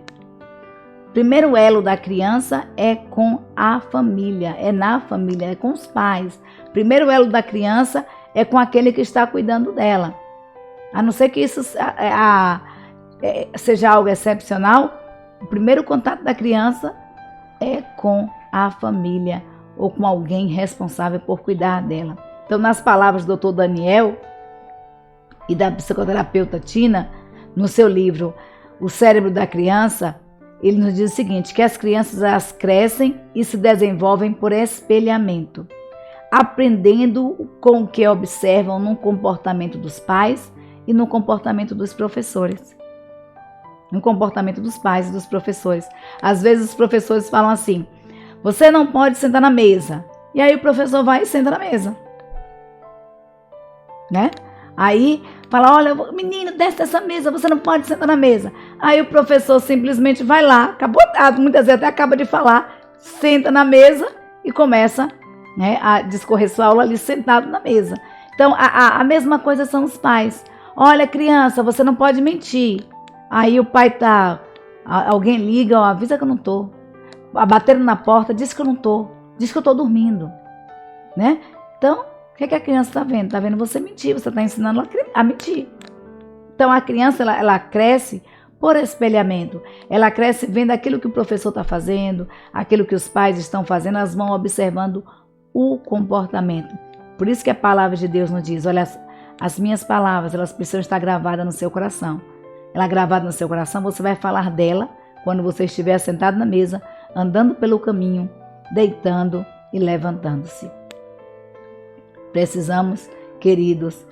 O primeiro elo da criança é com a família, é na família, é com os pais. O primeiro elo da criança é com aquele que está cuidando dela. A não ser que isso seja algo excepcional, o primeiro contato da criança é com a família ou com alguém responsável por cuidar dela. Então, nas palavras do Dr. Daniel e da psicoterapeuta Tina, no seu livro O Cérebro da Criança, ele nos diz o seguinte, que as crianças elas crescem e se desenvolvem por espelhamento, aprendendo com o que observam no comportamento dos pais e no comportamento dos professores. No comportamento dos pais e dos professores. Às vezes os professores falam assim, você não pode sentar na mesa. E aí o professor vai e senta na mesa. né? Aí fala, olha, menino, desce dessa mesa, você não pode sentar na mesa. Aí o professor simplesmente vai lá, acabou, muitas vezes até acaba de falar, senta na mesa e começa, né, a discorrer sua aula ali sentado na mesa. Então, a mesma coisa são os pais. Olha, criança, você não pode mentir. Aí o pai alguém liga, ó, avisa que eu não tô. Bateram na porta, diz que eu não tô. Diz que eu tô dormindo, né? Então, o que a criança está vendo? Está vendo você mentir, você está ensinando ela a mentir. Então, a criança, ela cresce por espelhamento. Ela cresce vendo aquilo que o professor está fazendo, aquilo que os pais estão fazendo, elas vão observando o comportamento. Por isso que a palavra de Deus nos diz, olha, as minhas palavras, elas precisam estar gravadas no seu coração. Ela gravada no seu coração, você vai falar dela quando você estiver sentado na mesa, andando pelo caminho, deitando e levantando-se. Precisamos, queridos,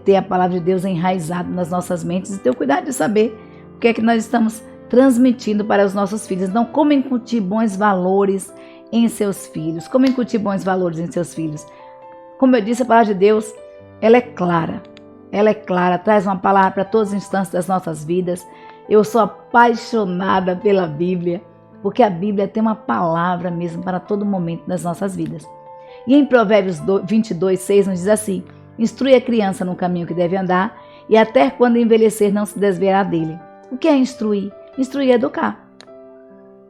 ter a palavra de Deus enraizada nas nossas mentes e ter o cuidado de saber o que é que nós estamos transmitindo para os nossos filhos. Não, como incutir bons valores em seus filhos. Como incutir bons valores em seus filhos? Como eu disse, a palavra de Deus, ela é clara. Ela é clara, traz uma palavra para todas as instâncias das nossas vidas. Eu sou apaixonada pela Bíblia, porque a Bíblia tem uma palavra mesmo para todo momento das nossas vidas. E em Provérbios 22:6 nos diz assim, instrui a criança no caminho que deve andar, e até quando envelhecer não se desviará dele. O que é instruir? Instruir é educar.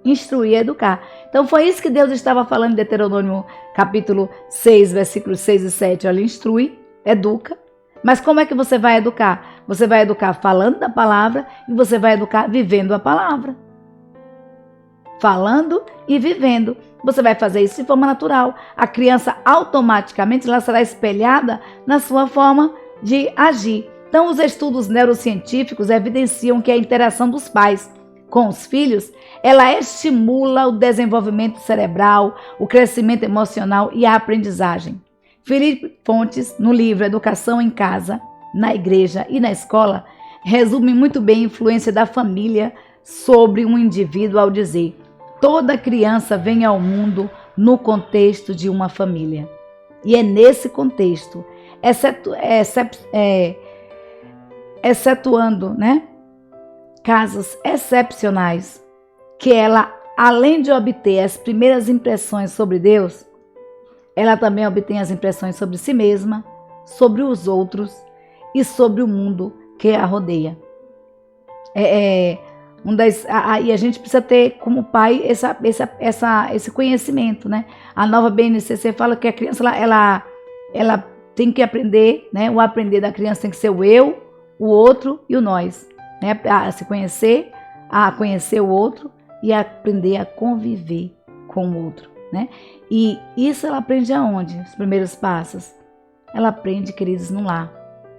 Instruir é educar. Então foi isso que Deus estava falando em Deuteronômio capítulo 6, versículos 6 e 7. Olha, instrui, educa. Mas como é que você vai educar? Você vai educar falando da palavra e você vai educar vivendo a palavra. Falando e vivendo. Você vai fazer isso de forma natural. A criança automaticamente ela será espelhada na sua forma de agir. Então, os estudos neurocientíficos evidenciam que a interação dos pais com os filhos, ela estimula o desenvolvimento cerebral, o crescimento emocional e a aprendizagem. Felipe Fontes, no livro Educação em Casa, na Igreja e na Escola, resume muito bem a influência da família sobre um indivíduo ao dizer: toda criança vem ao mundo no contexto de uma família. E é nesse contexto, excetuando, né, casos excepcionais, que ela, além de obter as primeiras impressões sobre Deus, ela também obtém as impressões sobre si mesma, sobre os outros e sobre o mundo que a rodeia. E a gente precisa ter como pai esse conhecimento, né? A nova BNCC fala que a criança ela tem que aprender, né? O aprender da criança tem que ser o eu, o outro e o nós, né? A se conhecer, a conhecer o outro e a aprender a conviver com o outro, né? E isso ela aprende aonde? Os primeiros passos. Ela aprende, queridos, no lar,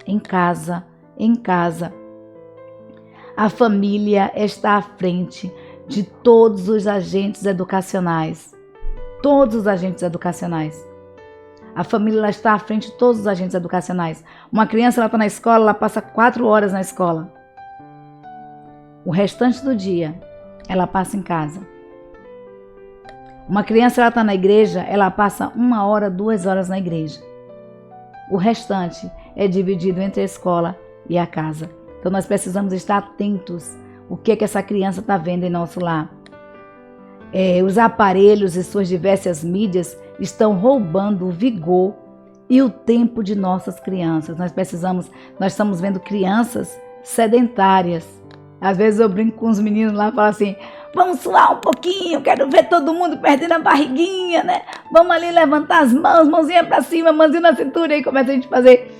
em casa, em casa. A família está à frente de todos os agentes educacionais. Todos os agentes educacionais. A família ela está à frente de todos os agentes educacionais. Uma criança está na escola, ela passa 4 horas na escola. O restante do dia, ela passa em casa. Uma criança ela está na igreja, ela passa 1 hora, 2 horas na igreja. O restante é dividido entre a escola e a casa. Então nós precisamos estar atentos o que essa criança está vendo em nosso lar. Os aparelhos e suas diversas mídias estão roubando o vigor e o tempo de nossas crianças. Nós estamos vendo crianças sedentárias. Às vezes eu brinco com os meninos lá e falo assim, vamos suar um pouquinho, quero ver todo mundo perdendo a barriguinha, né? Vamos ali levantar as mãos, mãozinha para cima, mãozinha na cintura, e começa a gente fazer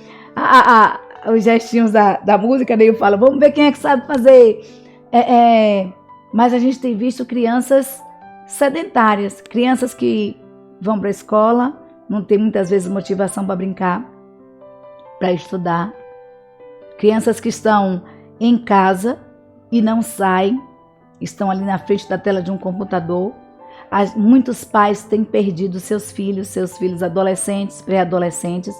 os gestinhos da música, daí eu falo, vamos ver quem é que sabe fazer. Mas a gente tem visto crianças sedentárias, crianças que vão para a escola, não tem muitas vezes motivação para brincar, para estudar. Crianças que estão em casa e não saem, estão ali na frente da tela de um computador. Muitos pais têm perdido seus filhos adolescentes, pré-adolescentes,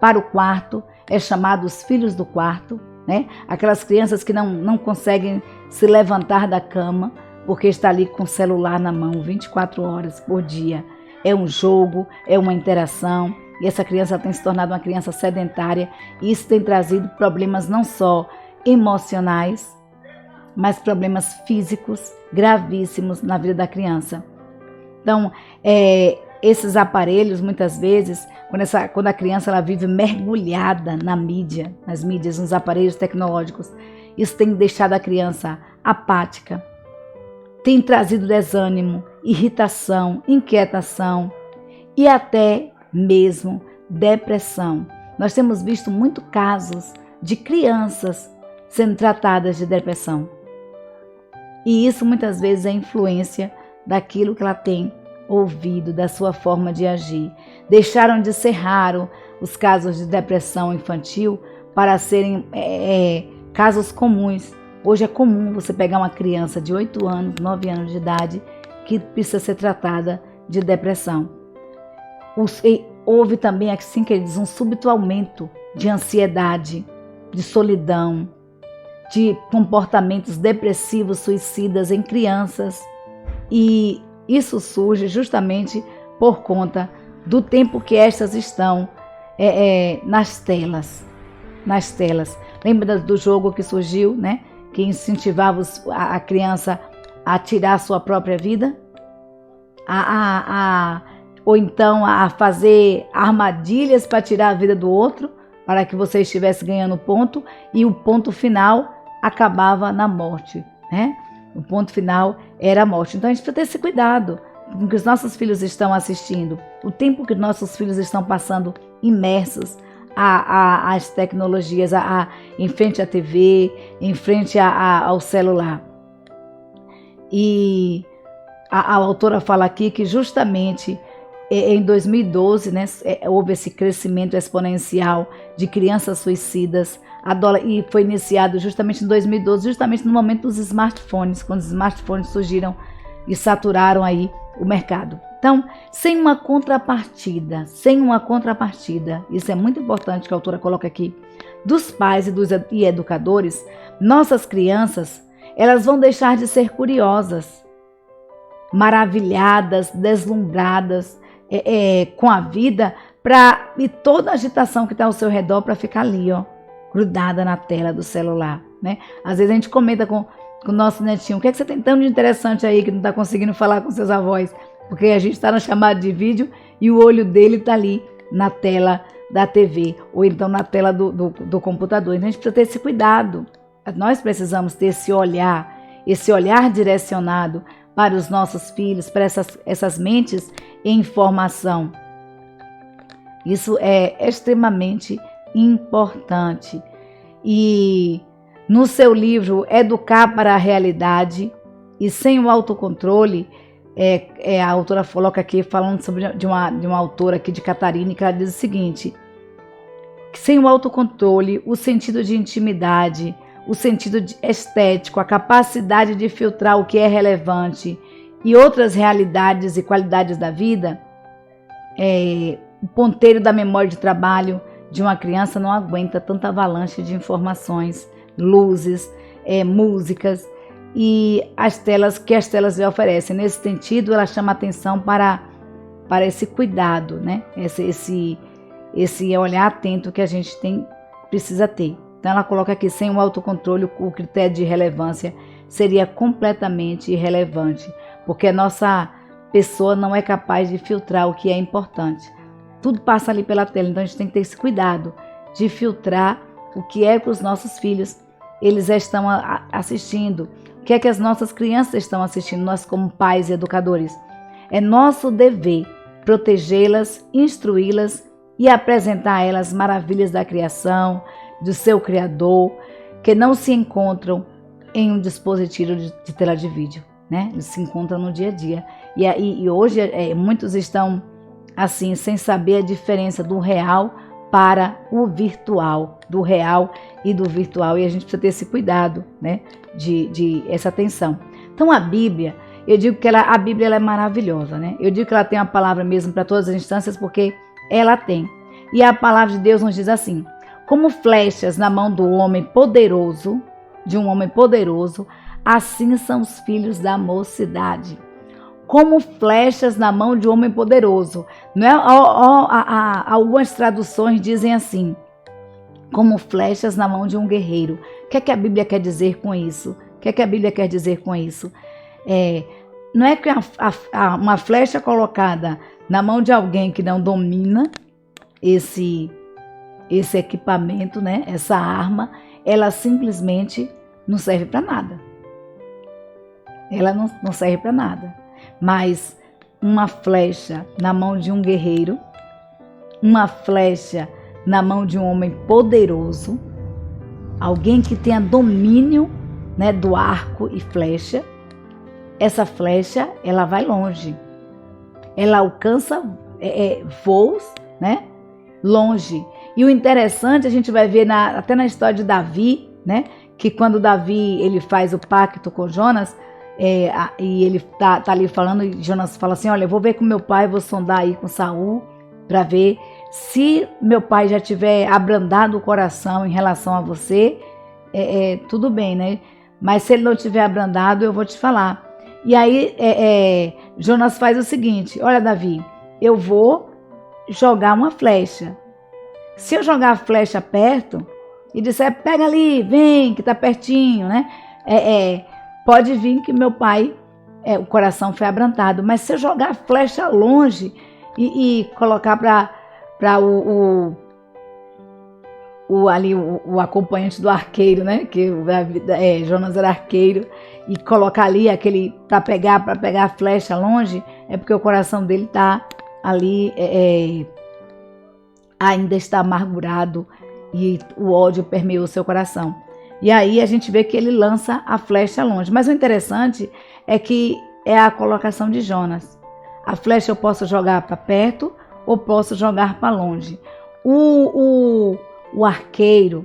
para o quarto, é chamado os filhos do quarto, né? Aquelas crianças que não conseguem se levantar da cama, porque está ali com o celular na mão 24 horas por dia. É um jogo, é uma interação, e essa criança tem se tornado uma criança sedentária, e isso tem trazido problemas não só emocionais, mas problemas físicos gravíssimos na vida da criança. Então, esses aparelhos, muitas vezes, quando a criança ela vive mergulhada na mídia, nas mídias, nos aparelhos tecnológicos, isso tem deixado a criança apática, tem trazido desânimo, irritação, inquietação e até mesmo depressão. Nós temos visto muitos casos de crianças sendo tratadas de depressão. E isso muitas vezes é influência daquilo que ela tem ouvido, da sua forma de agir. Deixaram de ser raro os casos de depressão infantil para serem casos comuns. Hoje é comum você pegar uma criança de 8 anos, 9 anos de idade que precisa ser tratada de depressão. Houve também, assim que ele diz, um súbito aumento de ansiedade, de solidão, de comportamentos depressivos, suicidas em crianças. E isso surge justamente por conta do tempo que estas estão nas telas. Lembra do jogo que surgiu, né? Que incentivava a criança a tirar a sua própria vida? Ou então a fazer armadilhas para tirar a vida do outro, para que você estivesse ganhando ponto, e o ponto final acabava na morte, né? O ponto final era a morte. Então a gente precisa ter esse cuidado com o que os nossos filhos estão assistindo, o tempo que nossos filhos estão passando imersos às tecnologias, em frente à TV, em frente ao celular. E a autora fala aqui que justamente em 2012, né, houve esse crescimento exponencial de crianças suicidas, e foi iniciado justamente em 2012, justamente no momento dos smartphones, quando os smartphones surgiram e saturaram aí o mercado. Então, sem uma contrapartida, isso é muito importante que a autora coloca aqui, dos pais e educadores, nossas crianças, elas vão deixar de ser curiosas, maravilhadas, deslumbradas com a vida, e toda a agitação que está ao seu redor para ficar ali, grudada na tela do celular, né? Às vezes a gente comenta com o nosso netinho, o que é que você tem tão de interessante aí que não está conseguindo falar com seus avós? Porque a gente está na chamada de vídeo e o olho dele está ali na tela da TV, ou então na tela do computador. Então a gente precisa ter esse cuidado. Nós precisamos ter esse olhar direcionado para os nossos filhos, para essas mentes em formação. Isso é extremamente importante. E no seu livro Educar para a Realidade e Sem o Autocontrole, a autora coloca aqui, falando sobre de uma autora aqui de Catarina, que ela diz o seguinte: que sem o autocontrole, o sentido de intimidade, o sentido estético, a capacidade de filtrar o que é relevante e outras realidades e qualidades da vida, o ponteiro da memória de trabalho de uma criança não aguenta tanta avalanche de informações, luzes, músicas e as telas lhe oferecem. Nesse sentido, ela chama atenção para esse cuidado, né? Esse olhar atento que a gente precisa ter. Então ela coloca aqui, sem o autocontrole, o critério de relevância seria completamente irrelevante, porque a nossa pessoa não é capaz de filtrar o que é importante. Tudo passa ali pela tela, então a gente tem que ter esse cuidado de filtrar o que é que os nossos filhos eles estão assistindo, o que é que as nossas crianças estão assistindo, nós como pais e educadores. É nosso dever protegê-las, instruí-las e apresentar a elas maravilhas da criação, do seu Criador, que não se encontram em um dispositivo de tela de vídeo, né? Eles se encontram no dia a dia. E hoje muitos estão assim, sem saber a diferença do real para o virtual, do real e do virtual. E a gente precisa ter esse cuidado, né? De essa atenção. Então a Bíblia, eu digo que a Bíblia ela é maravilhosa, né? Eu digo que ela tem uma palavra mesmo para todas as instâncias, porque ela tem. E a palavra de Deus nos diz assim: como flechas na mão do homem poderoso, assim são os filhos da mocidade. como flechas na mão de um homem poderoso. Não é? Algumas traduções dizem assim, como flechas na mão de um guerreiro. O que é que a Bíblia quer dizer com isso? O que é que a Bíblia quer dizer com isso? Não é que uma flecha colocada na mão de alguém que não domina esse equipamento, né? Essa arma, ela simplesmente não serve para nada. Ela não serve para nada. Mas uma flecha na mão de um guerreiro, uma flecha na mão de um homem poderoso, alguém que tenha domínio, né, do arco e flecha, essa flecha, ela vai longe. Ela alcança voos, né, longe. E o interessante, a gente vai ver até na história de Davi, né, que quando Davi ele faz o pacto com Jonas, e ele tá ali falando, e Jonas fala assim, olha, eu vou ver com meu pai, vou sondar aí com Saul, para ver se meu pai já tiver abrandado o coração em relação a você, tudo bem, né? Mas se ele não tiver abrandado, eu vou te falar. E aí Jonas faz o seguinte, olha Davi, eu vou jogar uma flecha. Se eu jogar a flecha perto e disser, pega ali, vem, que tá pertinho, né? Pode vir que meu pai, o coração foi abrandado. Mas se eu jogar a flecha longe e colocar para o acompanhante do arqueiro, né? Que Jonas era arqueiro, e colocar ali aquele para pegar a flecha longe, é porque o coração dele está ali, ainda está amargurado e o ódio permeou seu coração. E aí a gente vê que ele lança a flecha longe. Mas o interessante é que é a colocação de Jonas. A flecha eu posso jogar para perto ou posso jogar para longe. O arqueiro,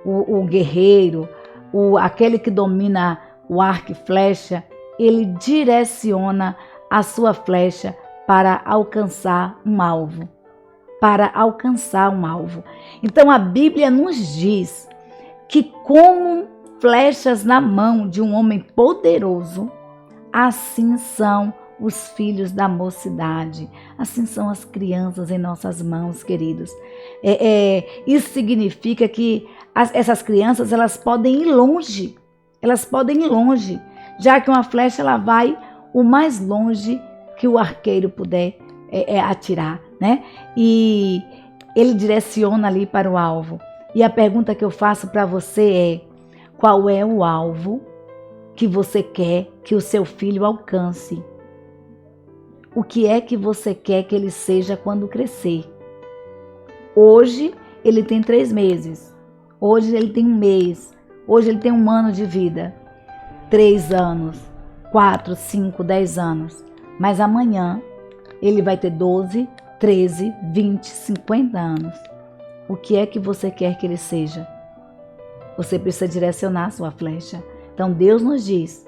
o guerreiro, aquele que domina o arco e flecha, ele direciona a sua flecha para alcançar um alvo. Para alcançar um alvo. Então a Bíblia nos diz que como flechas na mão de um homem poderoso, assim são os filhos da mocidade, assim são as crianças em nossas mãos, queridos. Isso significa que essas crianças, elas podem ir longe, já que uma flecha ela vai o mais longe que o arqueiro puder atirar, né? E ele direciona ali para o alvo. E a pergunta que eu faço para você qual é o alvo que você quer que o seu filho alcance? O que é que você quer que ele seja quando crescer? Hoje ele tem 3 meses, hoje ele tem 1 mês, hoje ele tem 1 ano de vida, 3 anos, 4, 5, 10 anos. Mas amanhã ele vai ter 12, 13, 20, 50 anos. O que é que você quer que ele seja? Você precisa direcionar a sua flecha. Então Deus nos diz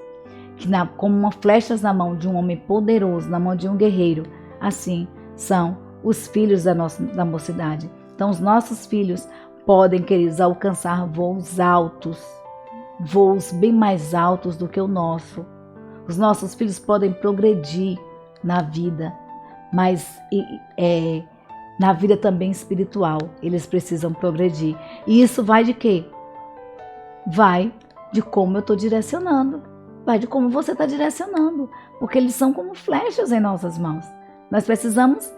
que como uma flechas na mão de um homem poderoso, na mão de um guerreiro, assim são os filhos da mocidade. Então os nossos filhos podem, queridos, alcançar voos altos, voos bem mais altos do que o nosso. Os nossos filhos podem progredir na vida, mas na vida também espiritual, eles precisam progredir. E isso vai de quê? Vai de como eu estou direcionando, vai de como você está direcionando, porque eles são como flechas em nossas mãos. Nós precisamos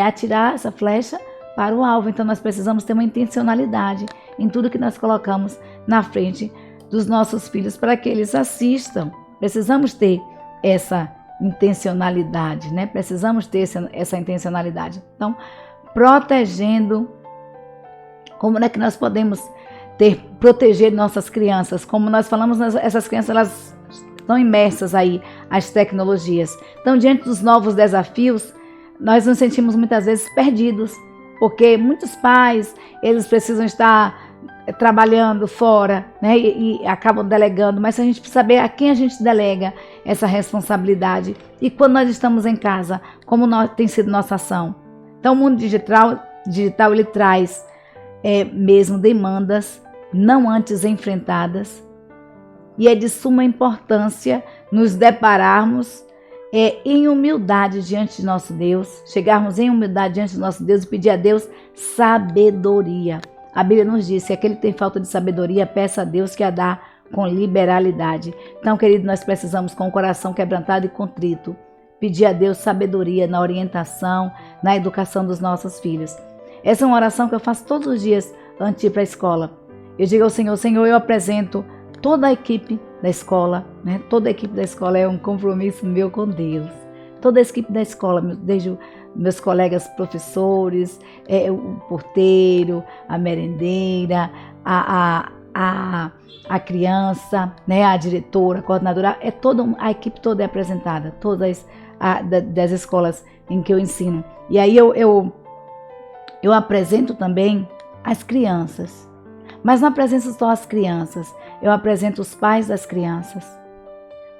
atirar essa flecha para o alvo, então nós precisamos ter uma intencionalidade em tudo que nós colocamos na frente dos nossos filhos para que eles assistam. Precisamos ter essa intencionalidade, né? Precisamos ter essa intencionalidade. Então, protegendo, como é que nós podemos proteger nossas crianças? Como nós falamos, essas crianças elas estão imersas aí às tecnologias. Então, diante dos novos desafios, nós nos sentimos muitas vezes perdidos, porque muitos pais, eles precisam estar trabalhando fora, né, e acabam delegando, mas a gente precisa saber a quem a gente delega essa responsabilidade. E quando nós estamos em casa, como tem sido nossa ação? Então, o mundo digital ele traz mesmo demandas não antes enfrentadas, e é de suma importância nos depararmos em humildade diante de nosso Deus, chegarmos em humildade diante de nosso Deus e pedir a Deus sabedoria. A Bíblia nos diz que aquele que tem falta de sabedoria, peça a Deus que a dá com liberalidade. Então, querido, nós precisamos, com o coração quebrantado e contrito, pedir a Deus sabedoria na orientação, na educação dos nossos filhos. Essa é uma oração que eu faço todos os dias antes de ir para a escola. Eu digo ao Senhor, Senhor, eu apresento toda a equipe da escola, né? Toda a equipe da escola é um compromisso meu com Deus. Toda a equipe da escola, desde meus colegas professores, o porteiro, a merendeira, a criança, né? A diretora, a coordenadora, a equipe toda é apresentada, todas das escolas em que eu ensino. E aí eu apresento também as crianças. Mas não apresento só as crianças, eu apresento os pais das crianças.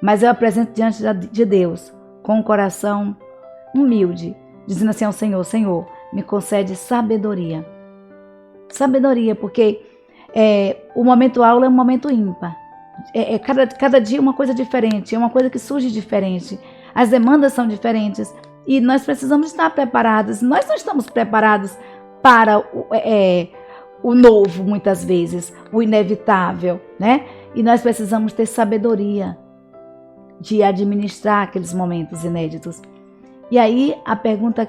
Mas eu apresento diante de Deus, com um coração humilde, dizendo assim ao Senhor, Senhor, me concede sabedoria. Sabedoria, porque o momento aula é um momento ímpar. Cada dia uma coisa diferente, é uma coisa que surge diferente. As demandas são diferentes e nós precisamos estar preparados. Nós não estamos preparados para o novo, muitas vezes, o inevitável, né? E nós precisamos ter sabedoria de administrar aqueles momentos inéditos. E aí, a pergunta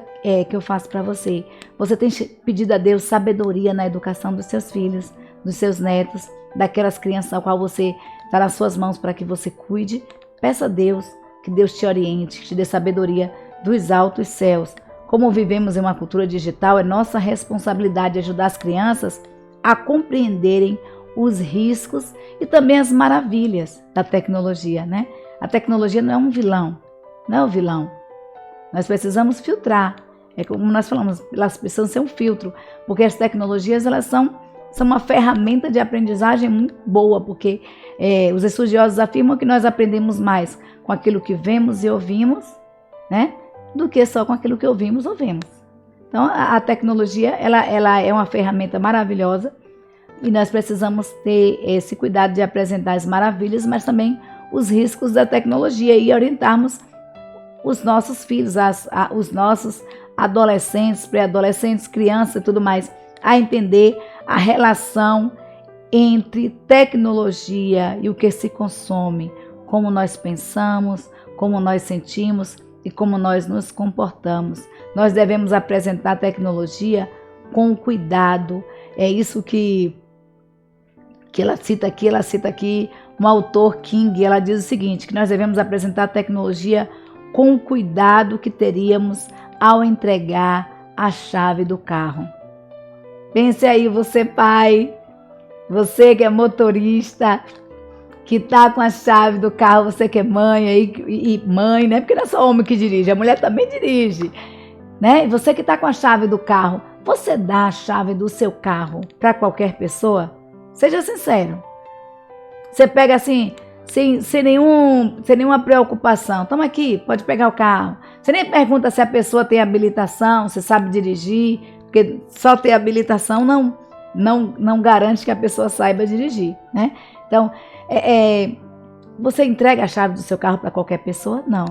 que eu faço para você, você tem pedido a Deus sabedoria na educação dos seus filhos, dos seus netos, daquelas crianças ao qual você está nas suas mãos para que você cuide? Peça a Deus que Deus te oriente, que te dê sabedoria dos altos céus. Como vivemos em uma cultura digital, é nossa responsabilidade ajudar as crianças a compreenderem os riscos e também as maravilhas da tecnologia, né? A tecnologia não é um vilão, não é um vilão. Nós precisamos filtrar. É como nós falamos, elas precisam ser um filtro, porque as tecnologias elas são uma ferramenta de aprendizagem muito boa, porque os estudiosos afirmam que nós aprendemos mais com aquilo que vemos e ouvimos, né? Do que só com aquilo que ouvimos ou vemos. Então, a tecnologia ela é uma ferramenta maravilhosa e nós precisamos ter esse cuidado de apresentar as maravilhas, mas também os riscos da tecnologia e orientarmos os nossos filhos, os nossos adolescentes, pré-adolescentes, crianças e tudo mais, a entender a relação entre tecnologia e o que se consome, como nós pensamos, como nós sentimos e como nós nos comportamos. Nós devemos apresentar a tecnologia com cuidado. É isso que ela cita aqui, um autor King, ela diz o seguinte, que nós devemos apresentar a tecnologia com o cuidado que teríamos ao entregar a chave do carro. Pense aí, você pai, você que é motorista, que está com a chave do carro, você que é mãe, e mãe, né? Porque não é só homem que dirige, a mulher também dirige, né? E você que está com a chave do carro, você dá a chave do seu carro para qualquer pessoa? Seja sincero. Você pega assim, sem nenhuma preocupação. Toma aqui, pode pegar o carro. Você nem pergunta se a pessoa tem habilitação, se sabe dirigir, porque só ter habilitação não garante que a pessoa saiba dirigir, né? Então, você entrega a chave do seu carro para qualquer pessoa? Não.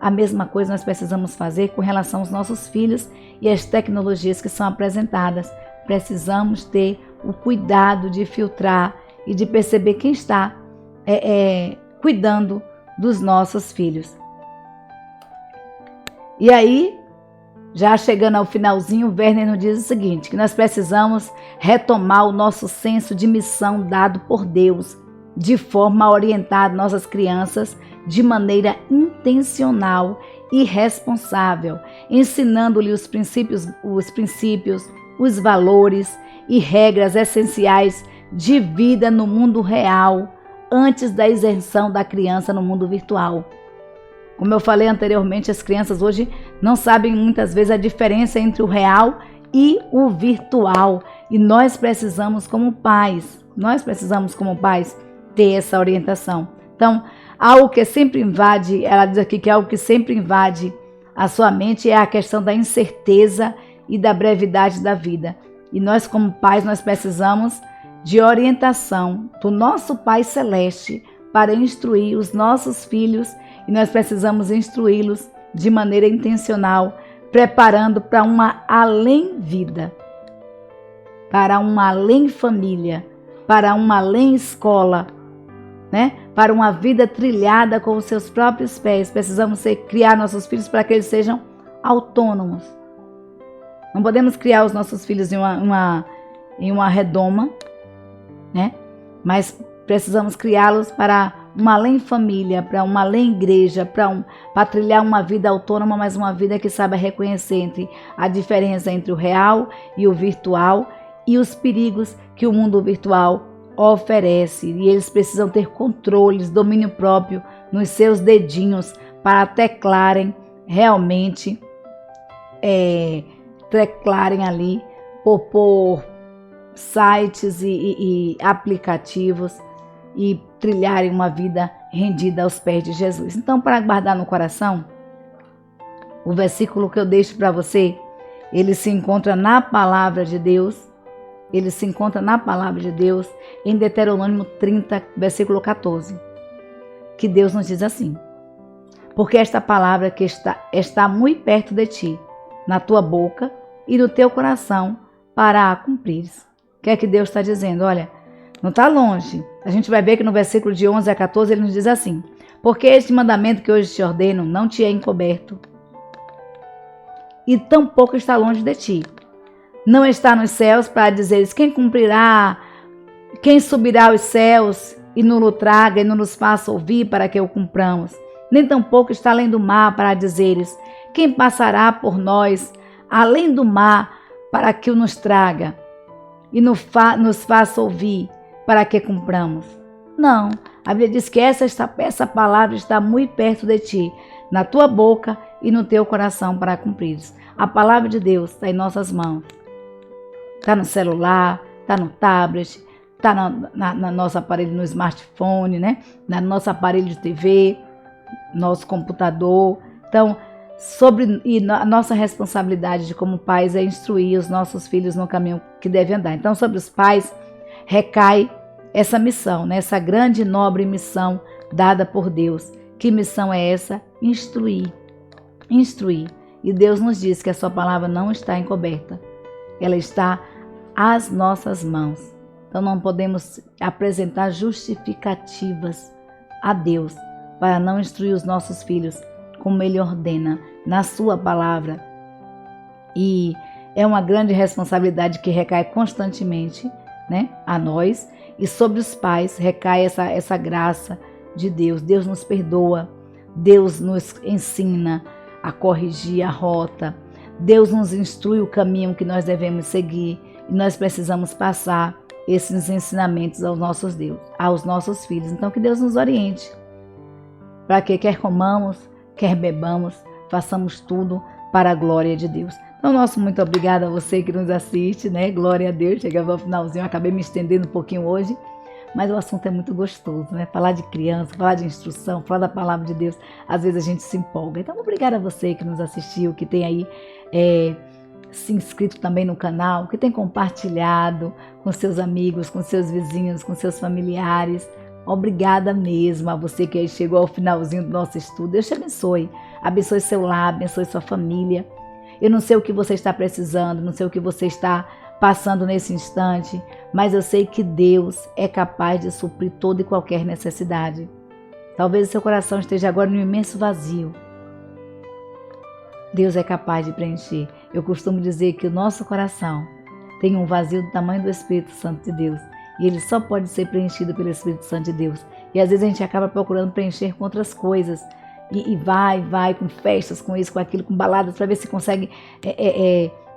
A mesma coisa nós precisamos fazer com relação aos nossos filhos e às tecnologias que são apresentadas. Precisamos ter o cuidado de filtrar e de perceber quem está cuidando dos nossos filhos. E aí, já chegando ao finalzinho, Werner nos diz o seguinte, que nós precisamos retomar o nosso senso de missão dado por Deus, de forma a orientar nossas crianças de maneira intencional e responsável, ensinando-lhe os princípios, os valores e regras essenciais de vida no mundo real, antes da inserção da criança no mundo virtual. Como eu falei anteriormente, as crianças hoje não sabem muitas vezes a diferença entre o real e o virtual. E nós precisamos como pais, ter essa orientação. Então, algo que sempre invade, ela diz aqui que algo que sempre invade a sua mente é a questão da incerteza e da brevidade da vida. E nós como pais, nós precisamos de orientação do nosso Pai Celeste para instruir os nossos filhos e nós precisamos instruí-los de maneira intencional, preparando para uma além-vida, para uma além-família, para uma além-escola, né? Para uma vida trilhada com os seus próprios pés. Precisamos criar nossos filhos para que eles sejam autônomos. Não podemos criar os nossos filhos em uma redoma, né? Mas precisamos criá-los para uma além-família, para uma além-igreja, para trilhar uma vida autônoma, mas uma vida que saiba reconhecer a diferença entre o real e o virtual e os perigos que o mundo virtual oferece. E eles precisam ter controles, domínio próprio nos seus dedinhos para teclarem realmente, teclarem ali por sites e aplicativos e trilharem uma vida rendida aos pés de Jesus. Então, para guardar no coração, o versículo que eu deixo para você, ele se encontra na palavra de Deus. Ele se encontra na palavra de Deus em Deuteronômio 30, versículo 14, que Deus nos diz assim: porque esta palavra que está muito perto de ti, na tua boca e no teu coração, para a cumprires. O que é que Deus está dizendo? Olha, não está longe. A gente vai ver que no versículo de 11 a 14 ele nos diz assim: porque este mandamento que hoje te ordeno não te é encoberto, e tampouco está longe de ti. Não está nos céus para dizeres quem cumprirá, quem subirá aos céus e nos traga e nos faça ouvir para que o cumpramos. Nem tampouco está além do mar para dizeres quem passará por nós além do mar para que o nos traga e nos faça ouvir para que cumpramos. Não, a Bíblia diz que essa palavra está muito perto de ti, na tua boca e no teu coração para cumprires. A palavra de Deus está em nossas mãos. Está no celular, está no tablet, está no nosso aparelho, no smartphone, né? No nosso aparelho de TV, nosso computador. Então, a nossa responsabilidade de como pais é instruir os nossos filhos no caminho que devem andar. Então, sobre os pais recai essa missão, né? Essa grande e nobre missão dada por Deus. Que missão é essa? Instruir. Instruir. E Deus nos diz que a sua palavra não está encoberta. Ela está às nossas mãos. Então não podemos apresentar justificativas a Deus para não instruir os nossos filhos como Ele ordena na sua palavra. E é uma grande responsabilidade que recai constantemente, né, a nós, e sobre os pais recai essa graça de Deus. Deus nos perdoa, Deus nos ensina a corrigir a rota, Deus nos instrui o caminho que nós devemos seguir e nós precisamos passar esses ensinamentos aos nossos filhos. Então que Deus nos oriente para que quer comamos, quer bebamos, façamos tudo para a glória de Deus. Então, nosso muito obrigada a você que nos assiste, né? Glória a Deus. Chegava ao finalzinho, acabei me estendendo um pouquinho hoje, mas o assunto é muito gostoso, né? Falar de criança, falar de instrução, falar da palavra de Deus, às vezes a gente se empolga. Então, obrigada a você que nos assistiu, que tem aí se inscrito também no canal, que tem compartilhado com seus amigos, com seus vizinhos, com seus familiares. Obrigada mesmo a você que aí chegou ao finalzinho do nosso estudo. Deus te abençoe. Abençoe seu lar, abençoe sua família. Eu não sei o que você está precisando, não sei o que você está passando nesse instante, mas eu sei que Deus é capaz de suprir toda e qualquer necessidade. Talvez o seu coração esteja agora num imenso vazio. Deus é capaz de preencher. Eu costumo dizer que o nosso coração tem um vazio do tamanho do Espírito Santo de Deus. E ele só pode ser preenchido pelo Espírito Santo de Deus. E às vezes a gente acaba procurando preencher com outras coisas. E vai com festas, com isso, com aquilo, com baladas, para ver se consegue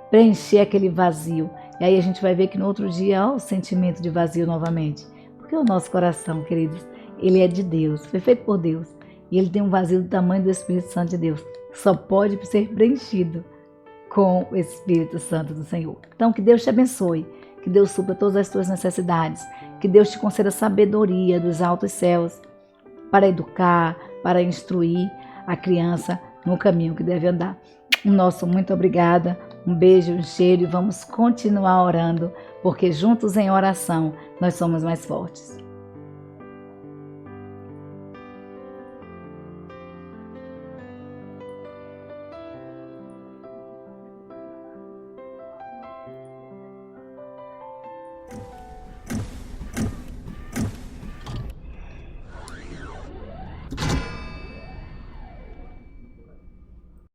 preencher aquele vazio. E aí a gente vai ver que no outro dia, ó, o sentimento de vazio novamente. Porque o nosso coração, queridos, ele é de Deus, foi feito por Deus. E ele tem um vazio do tamanho do Espírito Santo de Deus. Só pode ser preenchido com o Espírito Santo do Senhor. Então, que Deus te abençoe. Que Deus supra todas as tuas necessidades. Que Deus te conceda sabedoria dos altos céus para educar, para instruir a criança no caminho que deve andar. Nosso muito obrigada. Um beijo, um cheiro e vamos continuar orando, porque juntos em oração nós somos mais fortes.